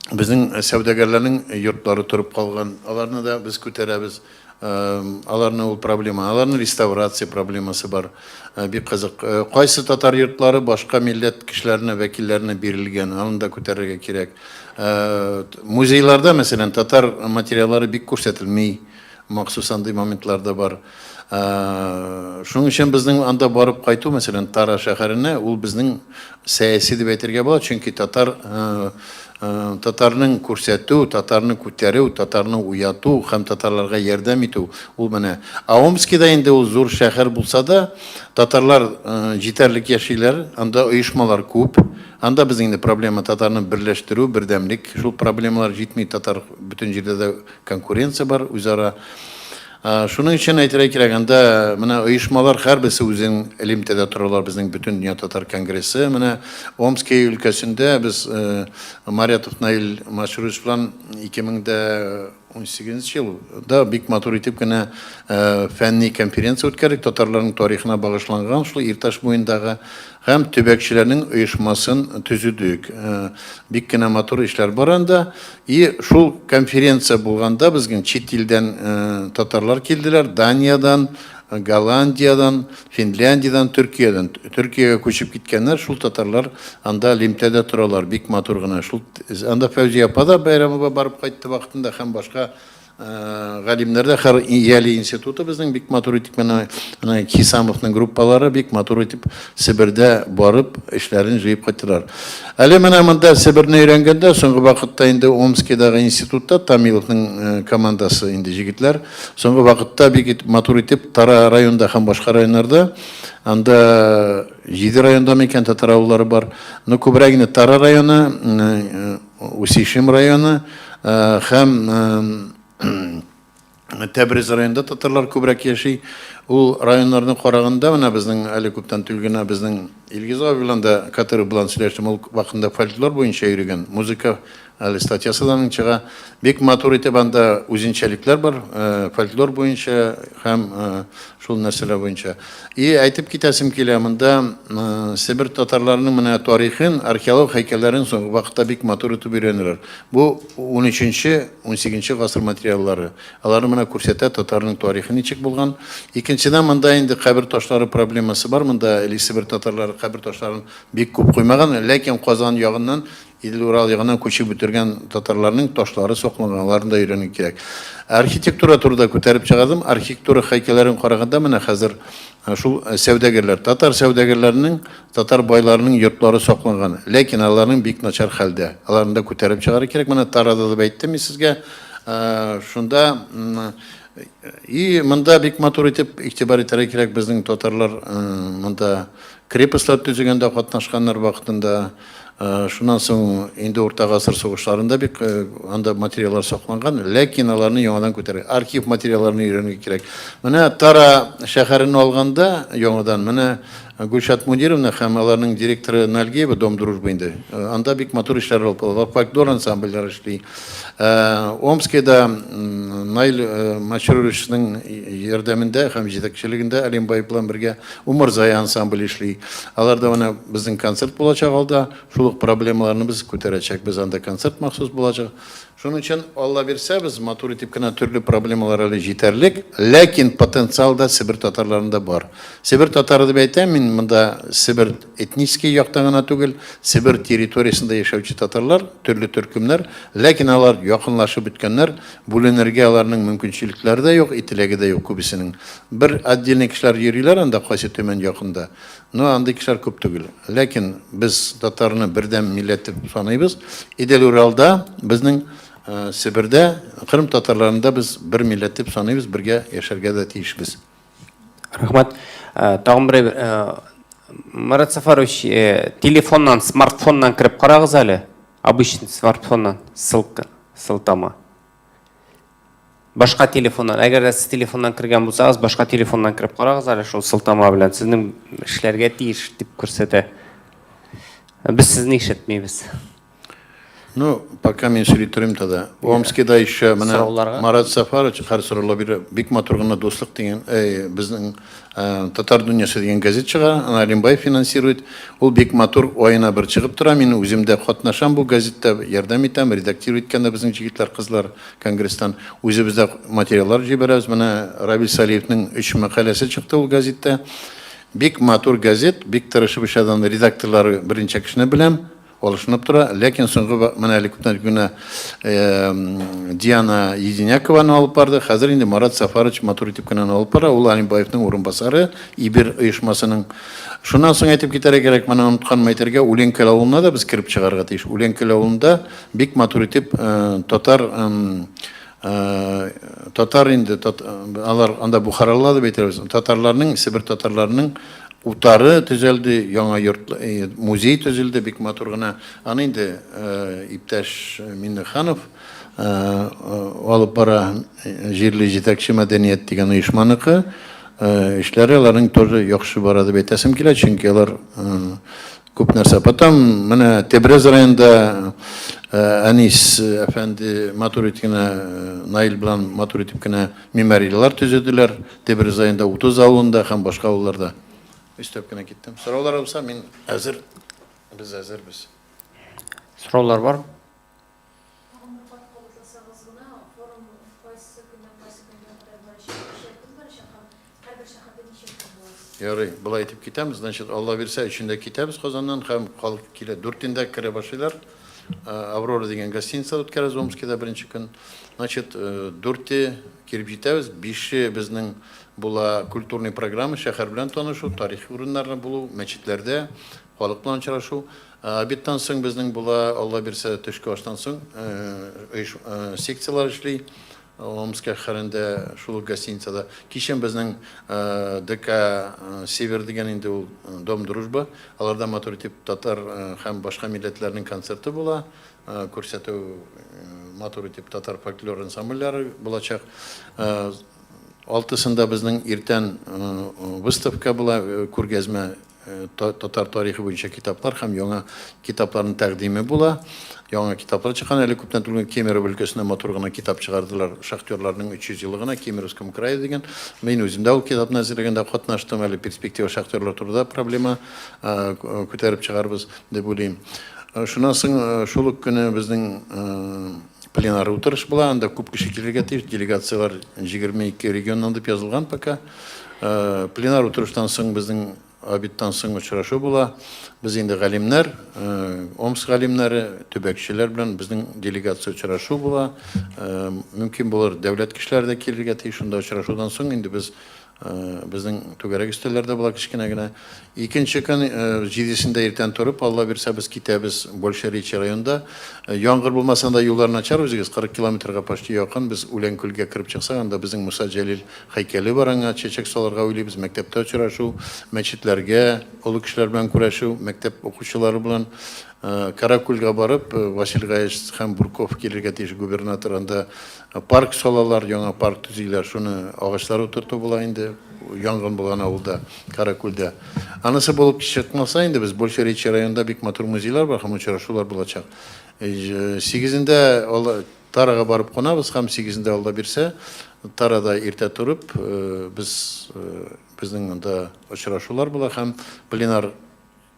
безнең сәүдәгәрләрнең йортлары турып калган, аларны да без күтәрәбез. Аларны ул проблема, аларның реставрация проблемасы бар. Бик кызык. Кайсы татар йортлары башка милләт кешеләренә, вәкилләренә бирелгән, аны да күтәрергә кирәк. Музейларда, мәсәлән, татар материаллары бик күрсәтелми, махсус андый моментларда бар. Шуның өчен безнең анда барып кайту, мәсәлән, Тара шәһәренә, ул безнең сәяси дип әйтергә була, чөнки татарның күрсәтү, татарны күтәрү, татарны уяту һәм татарларга ярдәм итү ул менә. Омскида инде ул зур шәһәр булса да, татарлар җитәрлек яшиләр, анда оешмалар күп. Анда без инде проблема татарны берләштерү, бердәмлек. Шул проблемалар җитми, татар бөтен җирдә дә конкуренция бар үзара. Шуның өчен әйтергә кирәк, анда менә оешмалар һәрберсе үзенең элемтәдә торалар, безнең бөтен дөнья татар конгрессы. Менә Омск өлкәсендә без Марьятов Наил Машурович белән 2018 елда бик матур итеп кенә фәнни конференция үткәрдек, татарларның тарихына багышланган, шул Ирташ буендагы һәм төбәкчеләрнең оешмасын төзүдек. Бик кенә матур эшләр бар анда. И шул конференция булганда безгә чит илдән татарлар килделәр, Даниядан, Голландиядан, Финляндиядан, Төркиядән. Төркиягә күчеп киткәннәр, шул татарлар анда лимтәдә торалар, бик матур гына. Шул анда Фәүзия апа да Бәйрәмова барып кайтты вакытында һәм башка галимнәрдә һәр Яли институты безнең бик матур итеп менә Кисамовның группалары бик матур итеп Себердә барып эшләрен җыеп кайттылар. Әле менә монда Себерне өйрәнгәндә соңгы вакытта инде Омскидагы институтта Тамиловның командасы инде җигетләр соңгы вакытта бик матур итеп Тара районында һәм башка районнарда анда 7 районда микән татар авыллары бар. Ну күбрәк инде Тара районы, Усишим районы һәм Тәбриз районында татарлар күбрәк яши. Ул районнарны караганда менә безнең әле күптән түгел безнең Илгиз абый белән дә Катыр белән сөйләштем. Ул вакытында фольклор буенча йөргән, музыка әле статьясыдан чыга. Бик матур итеп анда үзенчәлекләр бар, фольклор буенча һәм шул нәрсәләр буенча. И әйтеп китәсем килә, монда Себер татарларының менә тарихын, археолог һәйкәлләрен соңгы вакытта бик матур итеп өйрәнәләр. Бу 13-нче, 18-нче гасыр материаллары. Аларны менә күрсәтә татарның тарихы ничек булган. Икенчедән монда инде кабер ташлары проблемасы бар. Монда Себер татарлары кабер ташларын бик күп куймаган, ләкин Казан ягыннан Идел Урал ягыннан күчеп бетергән татарларның ташлары сакланганларын да өйрәнү кирәк. Архитектура турында күтәреп чыгадым. Архитектура һәйкәлләрен караганда менә хәзер шул сәүдәгәрләр, татар сәүдәгәрләренең, татар байларының йортлары сакланган, ләкин аларның бик начар хәлдә. Аларны да күтәреп чыгару кирәк. Менә Тарада да әйттем мин сезгә. Шунда и монда бик матур итеп игътибар итәргә кирәк безнең татарлар монда крепостлар төзегәндә катнашканнар вакытында. Шуннан соң инде Урта гасыр сугышларында бик анда материаллар сакланган, ләкин аларны яңадан күтәрә. Архив материалларын өйрәнергә кирәк. Менә Тара шәһәрен алганда яңадан менә Гульшат Мудировна һәм аларның директоры Налгиева Дом дружбы инде. Анда бик матур эшләр алып баралар. Фольклор ансамбльләре эшли. Омскида Наил Мачурушның ярдәмендә һәм җитәкчелегендә Алимбаев белән бергә Умарзай ансамбль эшли. Аларда менә безнең концерт булачак алда. Шул проблемаларны без күтәрәчәк. Без анда концерт махсус булачак. Шуның өчен Алла бирсә без матур итеп кенә төрле проблемалар әле җитәрлек, ләкин потенциал да Себер татарларында бар. Себер татары дип әйтәм мин, монда Себер этнический яктан гына түгел, Себер территориясында яшәүче татарлар, төрле төркемнәр, ләкин алар якынлашып беткәннәр, бүленергә аларның мөмкинчелекләре дә юк, ителеге дә юк күбесенең. Бер отдельный кешеләр йөриләр анда кайсы төмән якында. Но анда кешеләр күп түгел. Ләкин без татарны бердәм милләт дип саныйбыз. Идел Уралда безнең Себердә, Кырым татарларында без бер милләт дип саныйбыз, бергә яшәргә дә тиешбез. Рахмат. Тагын бер Марат Сафарович, телефоннан, смартфоннан кирип карагыз әле. Обычный смартфоннан сылтама. Башка телефоннан, әгәр сез телефоннан кергән булсагыз, башка телефоннан кирип карагыз әле шул сылтама белән сезнең эшләргә тиеш дип күрсәтә. Без сезне ишетмибез. Ну, пока мен сөйләтерим тада. Омскида еще менә Марат Сафарович һәр сорауга бик матур гына дуслык дигән, безнең Татар дөньясы дигән газет чыга, Алимбаев финансирует. Ул бик матур айына бер чыгып тора. Мин үзем дә катнашам бу газетта, ярдәм итәм, редактор иткәндә безнең җигетләр, кызлар конгресстан үзебездә материаллар җибәрәбез. Менә Равил Салиевның 3 мәкаләсе чыкты ул газетта. Бик матур газет, бик тырышып эшләгән редакторлары беренче кешене беләм. Алышынып тора, ләкин соңгы менә әле күптән генә Диана Единякованы алып барды. Хәзер инде Марат Сафарович матур итеп кенә алып бара. Ул Алимбаевның урынбасары, Ибер оешмасының. Шуннан соң әйтеп китәргә кирәк, менә оныткан мәйтергә Уленкәл авылына да без кирип чыгарга тиеш. Уленкәл авылында бик матур итеп татар инде алар анда Бухаралар дип әйтәбез. Татарларның, Себер татарларының утары төзелде, яңа йорт, музей төзелде, бик матур гына. Аны инде иптәш Миннеханов алып бара, җирле җитәкче мәдәният дигән оешманыкы. Эшләре аларның тоже яхшы бара дип әйтәсем килә, чөнки алар күп нәрсә. Потом менә Тебрез районында Анис әфәнде матур иткән Наил белән матур итеп кенә мемориаллар төзеделәр. Тебрез районында 30 авылында һәм башка авылларда. Өстәп кенә киттем. Сораулар булса, мин әзер. Без әзербез. Сораулар бар? Ярый, булай итеп китәбез. Значит, Алла бирсә, өчендә китәбез Казаннан һәм халык килә. 4-дә керә башлыйлар. Аврора деген гостиница өткәрәбез Омскида беренче көн. Значит, 4 килеп җитәбез, 5 безнең була культурный программа, шәһәр белән танышу, тарихи урыннарны булу, мәчетләрдә, халык белән очрашу. Обедтан соң безнең була, Алла бирсә, төшке аштан соң секциялар эшли. Омск шәһәрендә шул гостиницада. Кичен безнең ДК Север дигән инде ул Дом дружба. Аларда матур итеп татар һәм башка милләтләрнең концерты була. Күрсәтү матур итеп татар фольклор ансамбльләре булачак. 6-сында безнең иртән выставка була, күргәзмә татар тарихы буенча китаплар һәм яңа китапларның тәкъдиме була. Яңа китаплар чыккан, әле күптән түгел Кемерово өлкәсенә матур гына китап чыгардылар. Шахтерларның 300 еллыгына Кемеровском крае дигән. Мин үзем дә ул китапны әзерләгәндә катнаштым. Әле перспектива шахтерлар турында проблема күтәреп чыгарбыз дип уйлыйм. Шуннан соң шул ук көне безнең пленар утырыш була, анда күп кеше килергә тиеш, делегациялар 22 регионнан дип язылган пока. Пленар утырыштан соң безнең обедтан соң очрашу була. Без инде галимнәр, Омск галимнәре, төбәкчеләр белән безнең делегация очрашу була. Мөмкин булыр дәүләт кешеләре дә килергә тиеш, шунда очрашудан соң инде без безнең түгәрәк өстәлләрдә була кичкенә генә. Икенче көн 7-сендә иртән торып, Алла бирсә, без китәбез Большеречье районында. Яңгыр булмаса да юллар начар, үзегез 40 километрга почти якын. Без Үлән күлгә кирип чыксак, анда безнең Муса Җәлил һәйкәле бар, аңа чәчәк салырга уйлыйбыз, мәктәптә очрашу, мәчетләргә, олы кешеләр белән күрешү, мәктәп укучылары белән Каракульга барып, Василий Гаевич һәм Бурков килергә тиеш губернатор, анда парк салалар, яңа парк төзиләр, шуны агачлар утырту була инде, янгын булган авылда, Каракульда. Анысы булып чыкмаса инде, без Большеречье районында бик матур музейлар бар, һәм очрашулар булачак. 8-дә Тарага барып кунабыз, һәм 8-дә Алла бирсә, Тарада иртә турып, безнең анда очрашулар була, һәм пленар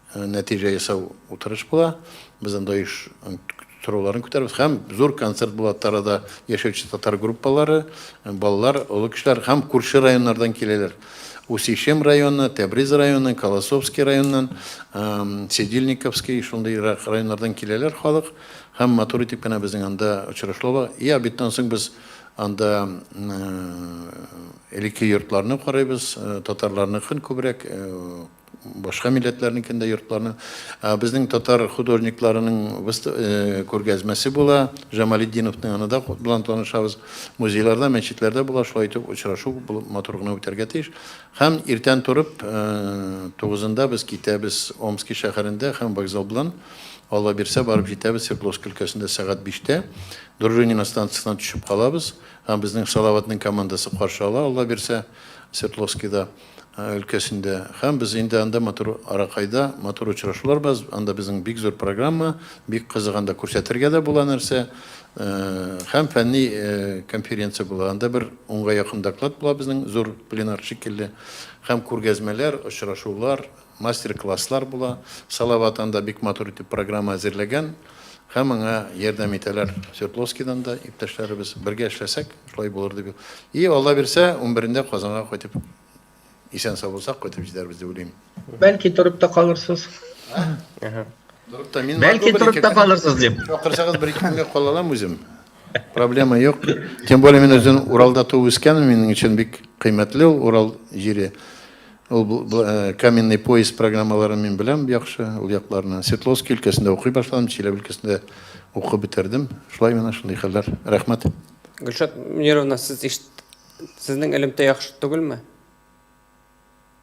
нәтиҗә ясау утырыш була. Без анда торуларын күтәрбез. Һәм зур концерт була Тарада яшәүче татар группалары, балалар, олы кешеләр һәм күрше районнардан киләләр. Усишем районы, Тебриз районы, Колосовский районнан, Седельниковский, шундый районнардан киләләр халык. Һәм матур итеп кенә безнең анда очрашлар. Обедтан соң без анда элекке йортларны карыйбыз, татарларныкын күбрәк, башка милләтләрнең йортларны. Безнең татар художникларының күргәзмәсе була. Җамалетдиновның анда белән танышабыз. Музейларда, мәчетләрдә була, шулай итеп очрашу матур гына үтәргә тиеш. Һәм иртән турып 9-нда без китәбез Омск шәһәрендә һәм вокзал белән. Алла бирсә, барып җитәбез Свердловск өлкәсендә сәгать 5-тә. Дружинина станциясына төшеп калабыз. Һәм безнең Салаватның командасы каршы ала, Алла бирсә, Свердловскида өлкәсендә. Һәм без инде анда матур аракайда, матур очрашулар бар. Анда безнең бик зур программа, бик кызыганда күрсәтергә дә була нәрсә. Һәм фәнни конференция була. Анда бер 10-га якын доклад була безнең зур пленар шикелле. Һәм күргәзмәләр, очрашулар, мастер-класслар була. Салават анда бик матур итеп программа әзерләгән. Һәм аңа ярдәм итәләр Свердловскидан да, иптәшләребез. Бергә эшләсәк, шулай булыр дип. И Алла бирсә, 11-дә Казанга кайтып исән-сау булсак, кайтып җитәрбез дип уйлыйм. Бәлки торып та калырсыз. Бәлки торып та калырсыз дип. Чакырсагыз, 1-2 көнгә кала алам үзем. Проблема юк. Тем более мен үзем Уралда туып үскәнмен, минем өчен бик кыйммәтле ул Урал җире. Ул каменный поезд программаларын мин беләм яхшы, ул якларны. Свердловск өлкәсендә укый башладым, Чиләбе өлкәсендә укып бетердем. Шулай менә шундый хәлләр. Рәхмәт. Гөлшат Мунировна, сезнең элемтә яхшы түгелме?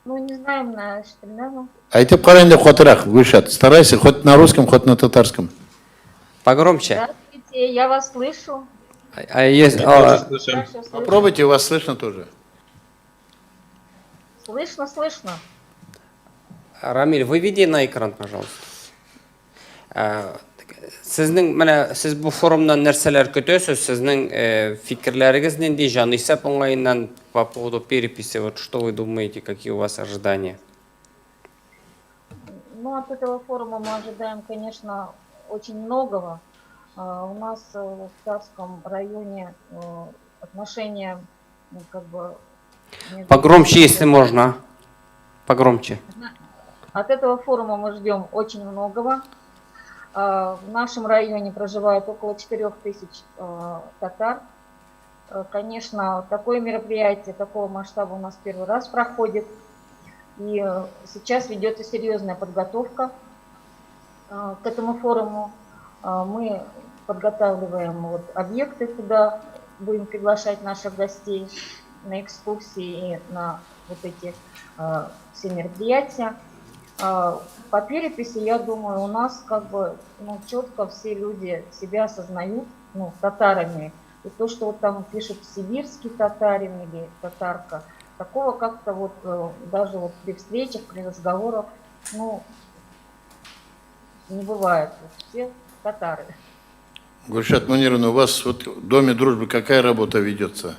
Ну, не знаем на остальном. Әйтеп кара инде катырак, Гөлшат. Старайся хоть на русском, хоть на татарском. Погромче. Здравствуйте, я вас слышу. Слышим. Хорошо слышу. Попробуйте, вас слышно тоже. Слышно. Рамиль, выведи на экран, пожалуйста. Сезнең менә сез бу форумнан нәрсәләр көтәсез? Сезнең фикерләрегез нинди? Җанисәп уңаеннан по поводу переписи, вот что вы думаете, какие у вас ожидания? Ну, от этого форума мы ожидаем, конечно, очень многого. У нас в Царском районе отношения, ну, как бы... Погромче, если можно. Погромче. От этого форума мы ждем очень многого. В нашем районе проживает около 4000 татар. Конечно, такое мероприятие такого масштаба у нас первый раз проходит. И сейчас ведется серьезная подготовка к этому форуму. Мы подготавливаем вот объекты, куда будем приглашать наших гостей на экскурсии и на вот эти все мероприятия. По переписи, я думаю, у нас как бы четко все люди себя осознают татарами. И то, что вот там пишут сибирский татарин или татарка, такого как-то вот даже вот при встречах, при разговорах, не бывает. Вот все татары. Гульшат Мунировна, у вас вот в Доме дружбы какая работа ведется?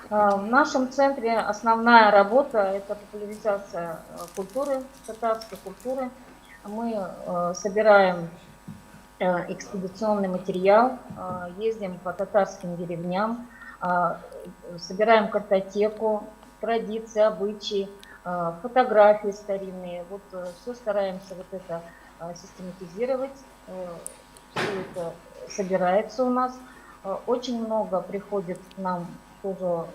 В нашем центре основная работа – это популяризация культуры, татарской культуры. Мы собираем экспедиционный материал, ездим по татарским деревням, собираем картотеку, традиции, обычаи, фотографии старинные. Вот все стараемся вот это систематизировать. Все это собирается у нас. Очень много приходит к нам тоже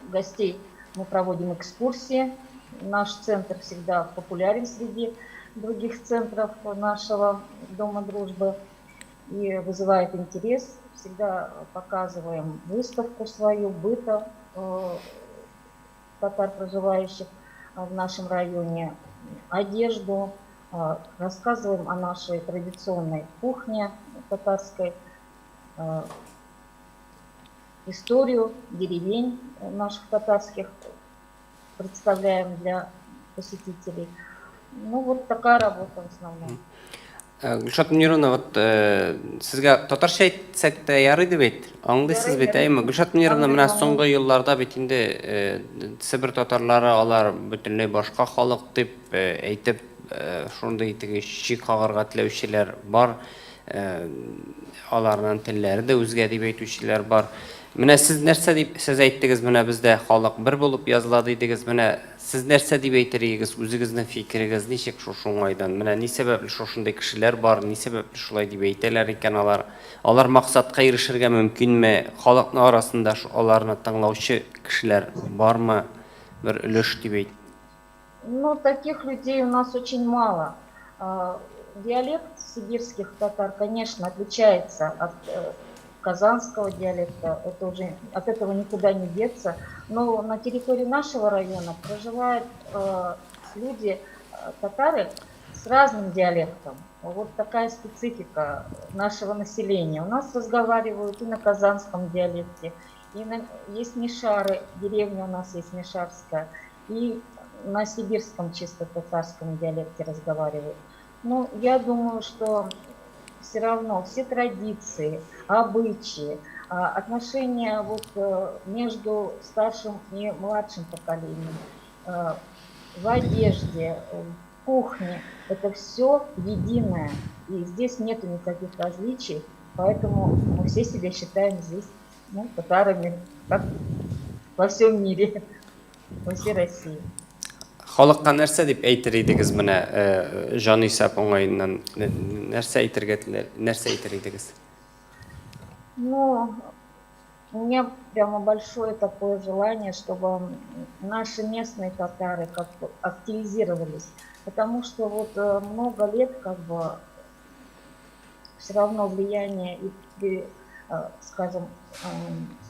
гостей. Мы проводим экскурсии. Наш центр всегда популярен среди других центров нашего Дома дружбы и вызывает интерес. Всегда показываем выставку свою, быта татар, проживающих в нашем районе, одежду, рассказываем о нашей традиционной кухне татарской, историю деревень наших татарских представляем для посетителей. Вот такая работа в основном. Гүлшат Мунировна, вот сезгә татарча әйтсәк тә ярый дип әйт. Аңлыйсыз бит, әйме? Гүлшат Мунировна, менә соңгы елларда бит инде Себер татарлары алар бөтенләй башка халык дип әйтеп, шундый теге чик кагарга теләүчеләр бар. Аларның телләре дә үзгә дип әйтүчеләр бар. Менә сез нәрсә дип сез әйттегез, менә бездә халык бер булып языла дидегез. Менә сез нәрсә дип әйтергез, үзегезнең фикерегез ничек шуңайдан? Менә ни сәбәпле шушындай кешеләр бар, ни сәбәпле шулай дип әйтәләр икән алар? Алар максатка ирешергә мөмкинме? Халыкның арасында аларны тыңлаучы кешеләр бармы? Бер өлеш дип әйт. Таких людей у нас очень мало. Диалект сибирских татар, конечно, отличается от казанского диалекта, это уже от этого никуда не деться. Но на территории нашего района проживают люди, татары, с разным диалектом. Вот такая специфика нашего населения. У нас разговаривают и на казанском диалекте, есть мишары, деревня у нас есть мишарская, и на сибирском чисто татарском диалекте разговаривают. Я думаю, что все равно все традиции, обычаи, отношения между старшим и младшим поколением, в одежде, в кухне, это все единое. И здесь нету никаких различий, поэтому мы все себя считаем здесь татарами, как во всем мире, во всей России. Халыкка нәрсә дип әйтер идегез, менә җанисәп уңаеннан нәрсә әйтер идегез? У меня прямо большое такое желание, чтобы наши местные татары как-то активизировались, потому что много лет все равно влияние и при, скажем,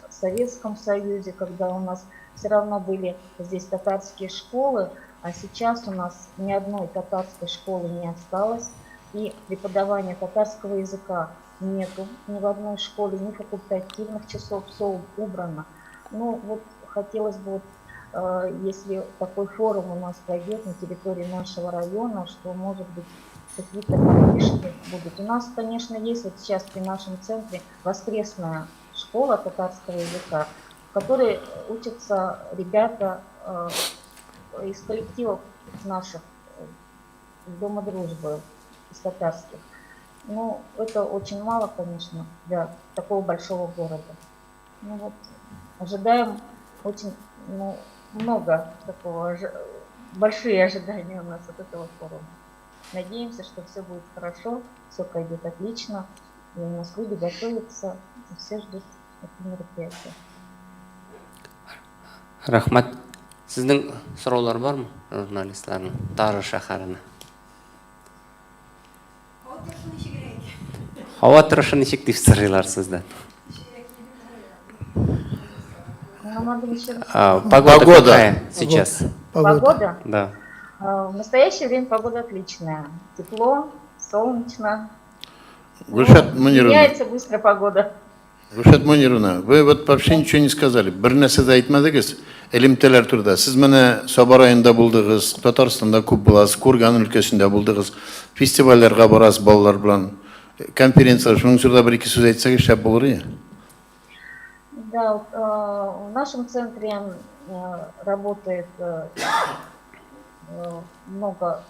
в Советском Союзе, когда у нас все равно были здесь татарские школы, а сейчас у нас ни одной татарской школы не осталось, и преподавания татарского языка нету ни в одной школе, ни факультативных часов, все убрано. Хотелось бы, если такой форум у нас пройдет на территории нашего района, что, может быть, какие-то подвижки будут. У нас, конечно, есть сейчас при нашем центре воскресная школа татарского языка, в которой учатся ребята из коллективов наших Дома дружбы, из татарских. Это очень мало, конечно, для такого большого города. Ожидаем очень много такого, большие ожидания у нас от этого форума. Надеемся, что все будет хорошо, все пройдет отлично. И у нас люди готовятся, и все ждут это мероприятие. Рахмат. Сіздің сұраулар бар ма, журналистлардың Тары шәһәріне? Хауа тұрышы нешік деп сұрайлар сізден? Ну, надо еще раз. Погода Погода. какая сейчас? Погода? Да. В настоящее время погода отличная. Тепло, солнечно. Гульшат Мунировна, Меняется быстро погода. Гульшат Мунировна, вы вот вообще ничего не сказали. Бір нәрсе де айтмадыңыз, элемтелер турда. Сіз міне Сабар айында болдыңыз, Татарстанда көп боласыз, Курган өлкесінде болдыңыз, фестивальдерге барасыз балалар білән, конференциялар, шуның сұрда бір-екі сөз айтсаңыз шәп болар иә? Да, вот, в нашем центре работает много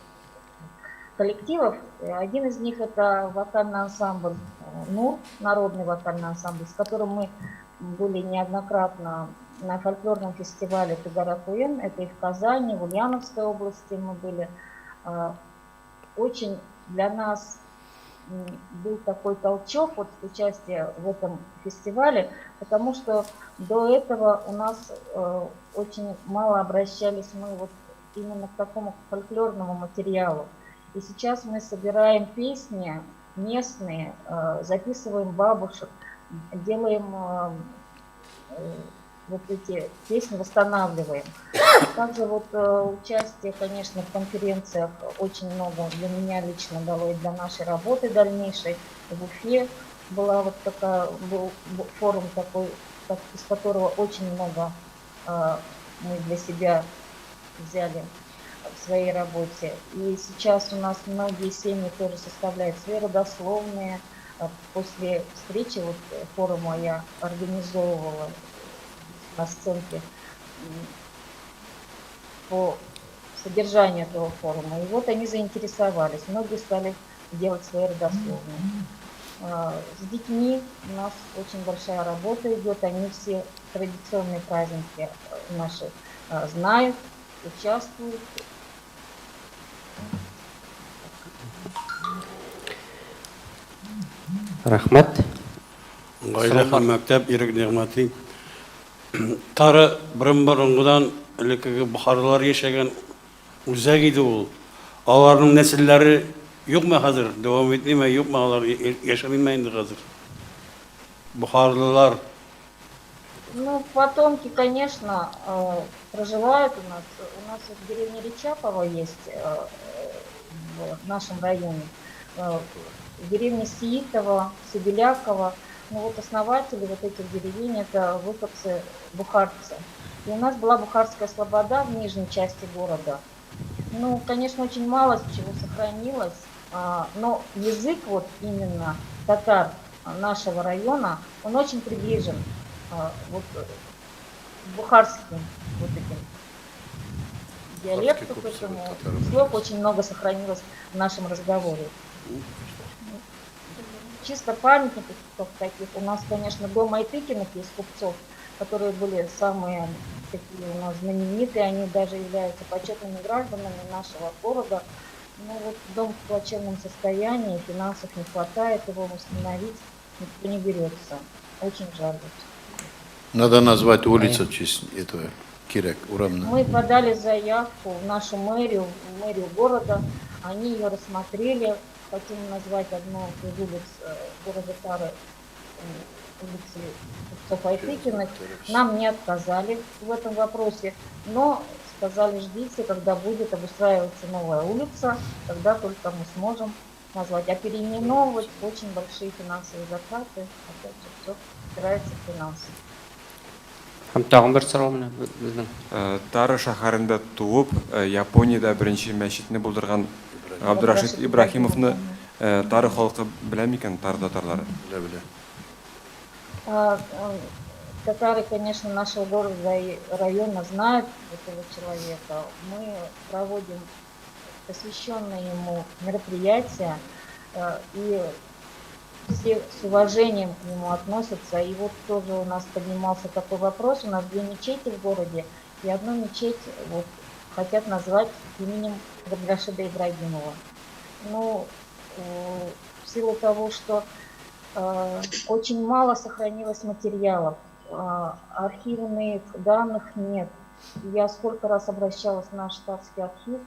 коллективов. Один из них это вокальный ансамбль НУР, народный вокальный ансамбль, с которым мы были неоднократно на фольклорном фестивале Тугаракуен. Это и в Казани, в Ульяновской области мы были. Очень для нас был такой толчок вот участия в этом фестивале, потому что до этого у нас очень мало обращались мы вот именно к такому фольклорному материалу. И сейчас мы собираем песни местные, записываем бабушек, делаем вот эти песни, восстанавливаем. Также вот участие, конечно, в конференциях очень много для меня лично дало и для нашей работы дальнейшей. В Уфе была вот такая, был форум такой, из которого очень много мы для себя взяли в своей работе. И сейчас у нас многие семьи тоже составляют свои родословные. После встречи вот форума я организовывала на сценке по содержанию этого форума. И вот они заинтересовались. Многие стали делать свои родословные. С детьми у нас очень большая работа идет. Они все традиционные праздники наши знают, участвуют. Рахмат. Гаилә һәм мәктәп ирек нигъмәти. Тары бұрын-бұрынғыдан элеккеге бухарлар яшәгән үзәк иде ул. Аларның нәселләре юкмы хәзер? Дәвам итмиме, юкмы алар яшәмиме инде хәзер? Бухарлылар. Ну, потомки, конечно, проживают у нас. У нас в деревне Речапово есть в нашем районе. В деревне Сиитово, Сибиляково. Ну вот основатели вот этих деревень это выходцы бухарцы. И у нас была Бухарская Слобода в нижней части города. Ну, конечно, очень мало чего сохранилось, но язык вот именно татар нашего района, он очень приближен вот бухарским вот этим диалекту, поэтому слов очень много сохранилось в нашем разговоре. Чисто памятников таких у нас, конечно, дом Айтыкиных есть купцов, которые были самые такие у нас знаменитые, они даже являются почетными гражданами нашего города. Но вот дом в плачевном состоянии, финансов не хватает, его восстановить никто не берется. Очень жаль. Надо назвать улицу в честь этого Кирек, Урамна. Мы подали заявку в нашу мэрию, в мэрию города, они ее рассмотрели. Хотим назвать одну из улиц города Тары, улицы купцов Айтыкиных. Нам не отказали в этом вопросе, но сказали, ждите, когда будет обустраиваться новая улица, тогда только мы сможем назвать. А переименовывать очень большие финансовые затраты, опять же, все опирается в финансы. Тағын бір сұрау міне біздің. Тары шәһәрендә туып, Япониядә беренче мәчетне булдырган Абдурашид Ибрахимовны Тары халкы белә микән, Тары татарлары? Татары, конечно, нашего города и района знают этого человека. Мы проводим посвященные ему мероприятия, и все с уважением к нему относятся. И вот тоже у нас поднимался такой вопрос. У нас 2 мечети в городе, и одну мечеть вот хотят назвать именем Абдурашида Ибрагимова. Ну, в силу того, что очень мало сохранилось материалов, архивных данных нет. Я сколько раз обращалась в наш штатский архив,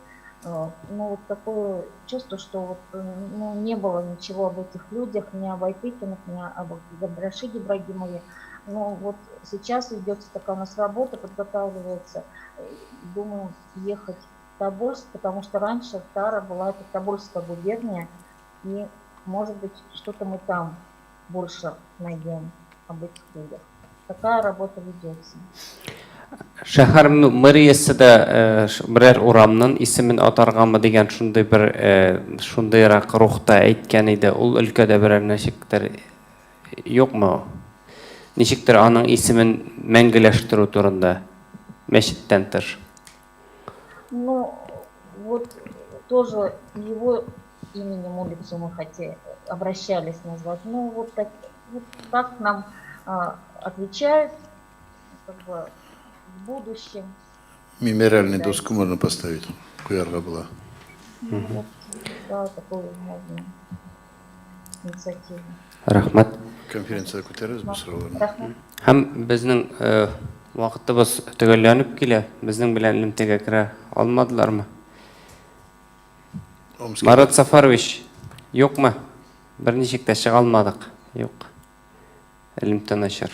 ну, вот такое чувство, что вот, ну, не было ничего об этих людях, ни об Айтыкинах, ни об Абдрашиде Ибрагимове. Но вот сейчас ведется такая у нас работа, подготавливается. Думаю, ехать в Тобольск, потому что раньше Тара была это Тобольская губерния, и, может быть, что-то мы там больше найдем об этих людях. Такая работа ведется. Шәһәр мэриясы да берәр урамның исемен атарганмы дигән шундый бер шундыйрак рухта әйткән иде. Ул өлкәдә берәр ничектер юкмы? Ничектер аның исемен мәңгеләштерү турында мәчеттән тыш? Ну, вот тоже его именем улицу мы обращались назвать. Ну, вот так нам отвечают, как бы, в будущем. Мемориальный доску можно поставить, куярга была. Вот, да, такую можно инициативу. Рәхмәт. Конференция көтереміз бұл сұрауларны. Рахмет. Һәм безнең вакытыбыз төгәлләнеп килә. Безнең белән элемтәгә керә алмадылармы? Марат Сафарович, юкмы? Берничек тә чыга алмадык. Юк. Элемтә начар.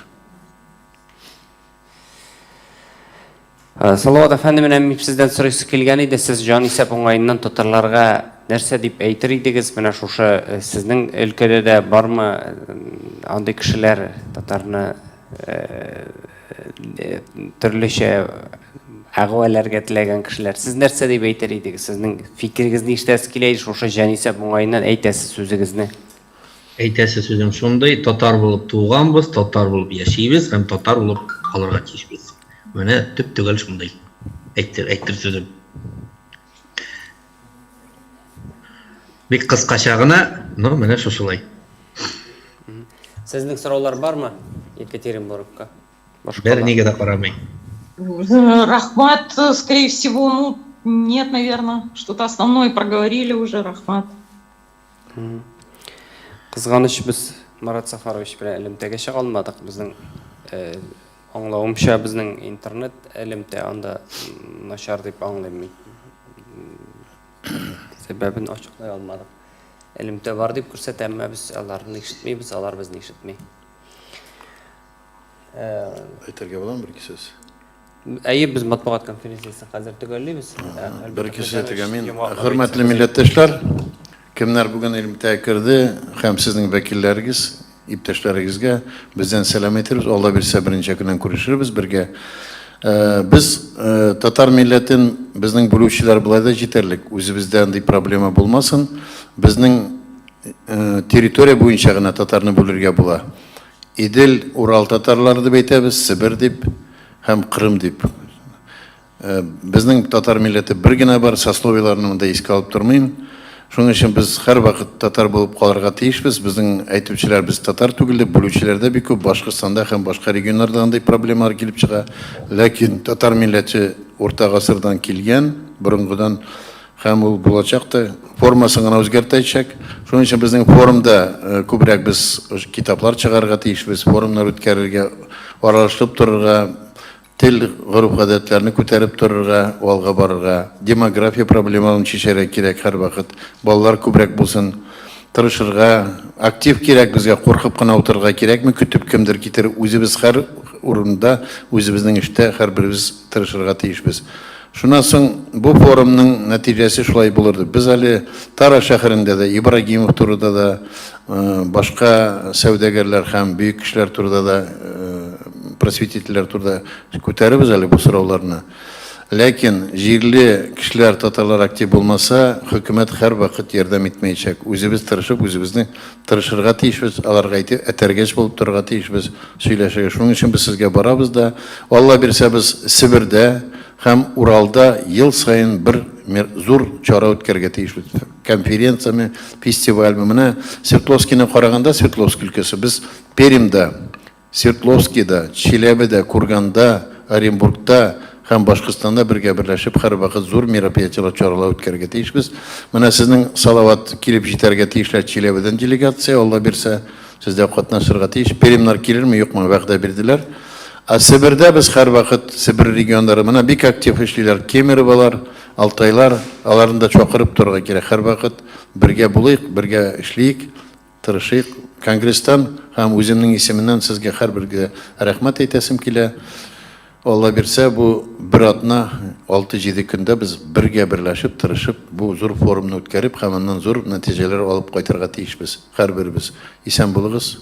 Салават әфәнде, менә мин сездән сорыйсы килгән иде. Сез җанисәп уңаеннан тотарларга нәрсә дип әйтер идегез? Менә шушы сезнең өлкәдә дә бармы андый кешеләр, татарны төрлечә әгъваләргә теләгән кешеләр? Сез нәрсә дип әйтер идегез? Сезнең фикерегез ништәс килә иде шушы җанисәп уңаеннан әйтәсез сүзегезне? Әйтәсе сүзем шундый, татар булып туганбыз, татар булып яшибез һәм татар булып калырга тиешбез. Менә төп түгел шундый. Әйтер сүзем. Бик кыскача гына, но менә шушылай. Сезнең сораулар бармы Екатеринбургка? Бернигә дә карамый. Рахмат, скорее всего, ну, нет, наверное. Что-то основное проговорили уже, Рахмат. Кызганыч, без Марат Сафарович белән элемтәгә чыга алмадык. Безнең аңлавымча безнең интернет элемтә анда начар дип аңлыйм. Сәбәбен ачыклай алмадык. Элемтә бар дип күрсәтә, әмма без аларны ишетмибез, алар безне ишетми. Әйтергә буламы бер сүз? Әйе, без матбугат конференциясын хәзер төгәллибез. Бер әйтергә мин, хөрмәтле милләттәшләр, кемнәр бүген элемтәгә керде, һәм сезнең вәкилләрегез, иптәшләрегезгә бездән сәлам әйтәбез. Алла бирсә беренче көннән күрешербез бергә. Biz Tatar milletin bizning bo'luvchilar bularda yeterlik. O'zimizda андай problema bo'lmasin. Bizning territoriya bo'yicha gina tatarni bo'lirga bo'la. Idil, Ural tatarlari deb aytamiz, Sibir deb, ham Qrim deb. Bizning tatar milleti birgina bor, sosloviyalarini bunda esga olib turmayman. Shuning uchun biz har vaqt tatar bo'lib qolirga tiyishmiz. Bizning aytuvchilar biz tatar tugildi, bo'luvchilarda bir ko'p Boshqirdistonda ham boshqa regionlarda qanday problemalar kelib chiqa. Lekin tatar millati o'rta asrdan kelgan, burungidan ham u bo'lajaqda formasini o'zgartirishak. Shuning uchun bizning forumda ko'proq biz kitoblar chiqarishga tiyishmiz, forumlar o'tkazishga, aralashib turishga, til g'urub odatlarni ko'tarib turishga, olg'a borishga, demografiya problemalarni chechishga kerak har vaqt. Bolalar ko'proq bo'lsin, tirishirga, aktiv kerak, bizga qo'rqib qana o'tirishga kerakmi? Kutib kimdir ketirib, o'zimiz har o'rinda, o'zimizning ishda har birimiz tirishirga tiyishmiz. Shundan so'ng bu forumning natijasi shulay bo'ladi. Biz hali Tara shahrida da, Ibragimov turida da, boshqa savdogarlar ham, buyuk kishilar turida da, prosvetitellar turida ko'taribmiz hali bu so'rovlarni. Lekin yerli kishilar, tatarlar aktiv bo'lmasa, hukumat har vaqt yordam etmayacak. O'zimiz tirishib, o'zimizni tirishirga tiyishmiz, ularga aytib, atargaч bo'lib turishga tiyishmiz, сөйләшергә. Shuning uchun biz sizga boramiz da, Alloh bersa biz Sibirda ham Uralda yil sayin bir zo'r chora o'tkazishga tiyishmiz. Konferensiyami, festivalmi, mana Sverdlovskiyni qaraganda, Sverdlovsk өлкәсе biz Perimda, Sverdlovskiyda, Chelyabida, Kurganda, Orenburgda, һәм Башкортстанда бергә берләшеп һәрвакыт зур мероприятиелар, чаралар үткәрергә тиешбез. Менә сезнең Салават килеп җитәргә тиешләр Чиләбедән делегация, Алла бирсә, сездә катнашырга тиеш. Перемнар килерме, юкмы, вәгъдә бирделәр. Ә Себердә без һәрвакыт Себер регионнары менә бик актив эшлиләр. Кемеровалар, Алтайлар, аларны да чакырып торырга кирәк. Һәрвакыт бергә булыйк, бергә эшлик, тырышыйк. Конгресстан һәм үземнең исеменнән сезгә һәрбергә рәхмәт әйтәсем килә. Алла бирсә, бу бер атна 6-7 көндә без бергә берләшеп, тырышып, бу зур форумны үткәреп, һәм аннан зур нәтиҗәләр алып кайтырга тиешбез. Һәрберебез. Исән булыгыз,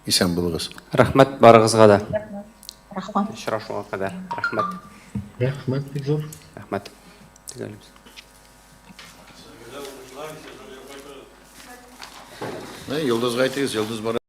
исән булыгыз. Рәхмәт барыгызга да. Рахмат. Очрашуга кадәр. Рәхмәт. Рәхмәт, бик зур. Рәхмәт. Төгәлбез. Йолдыз әйтегез, Йолдыз бар.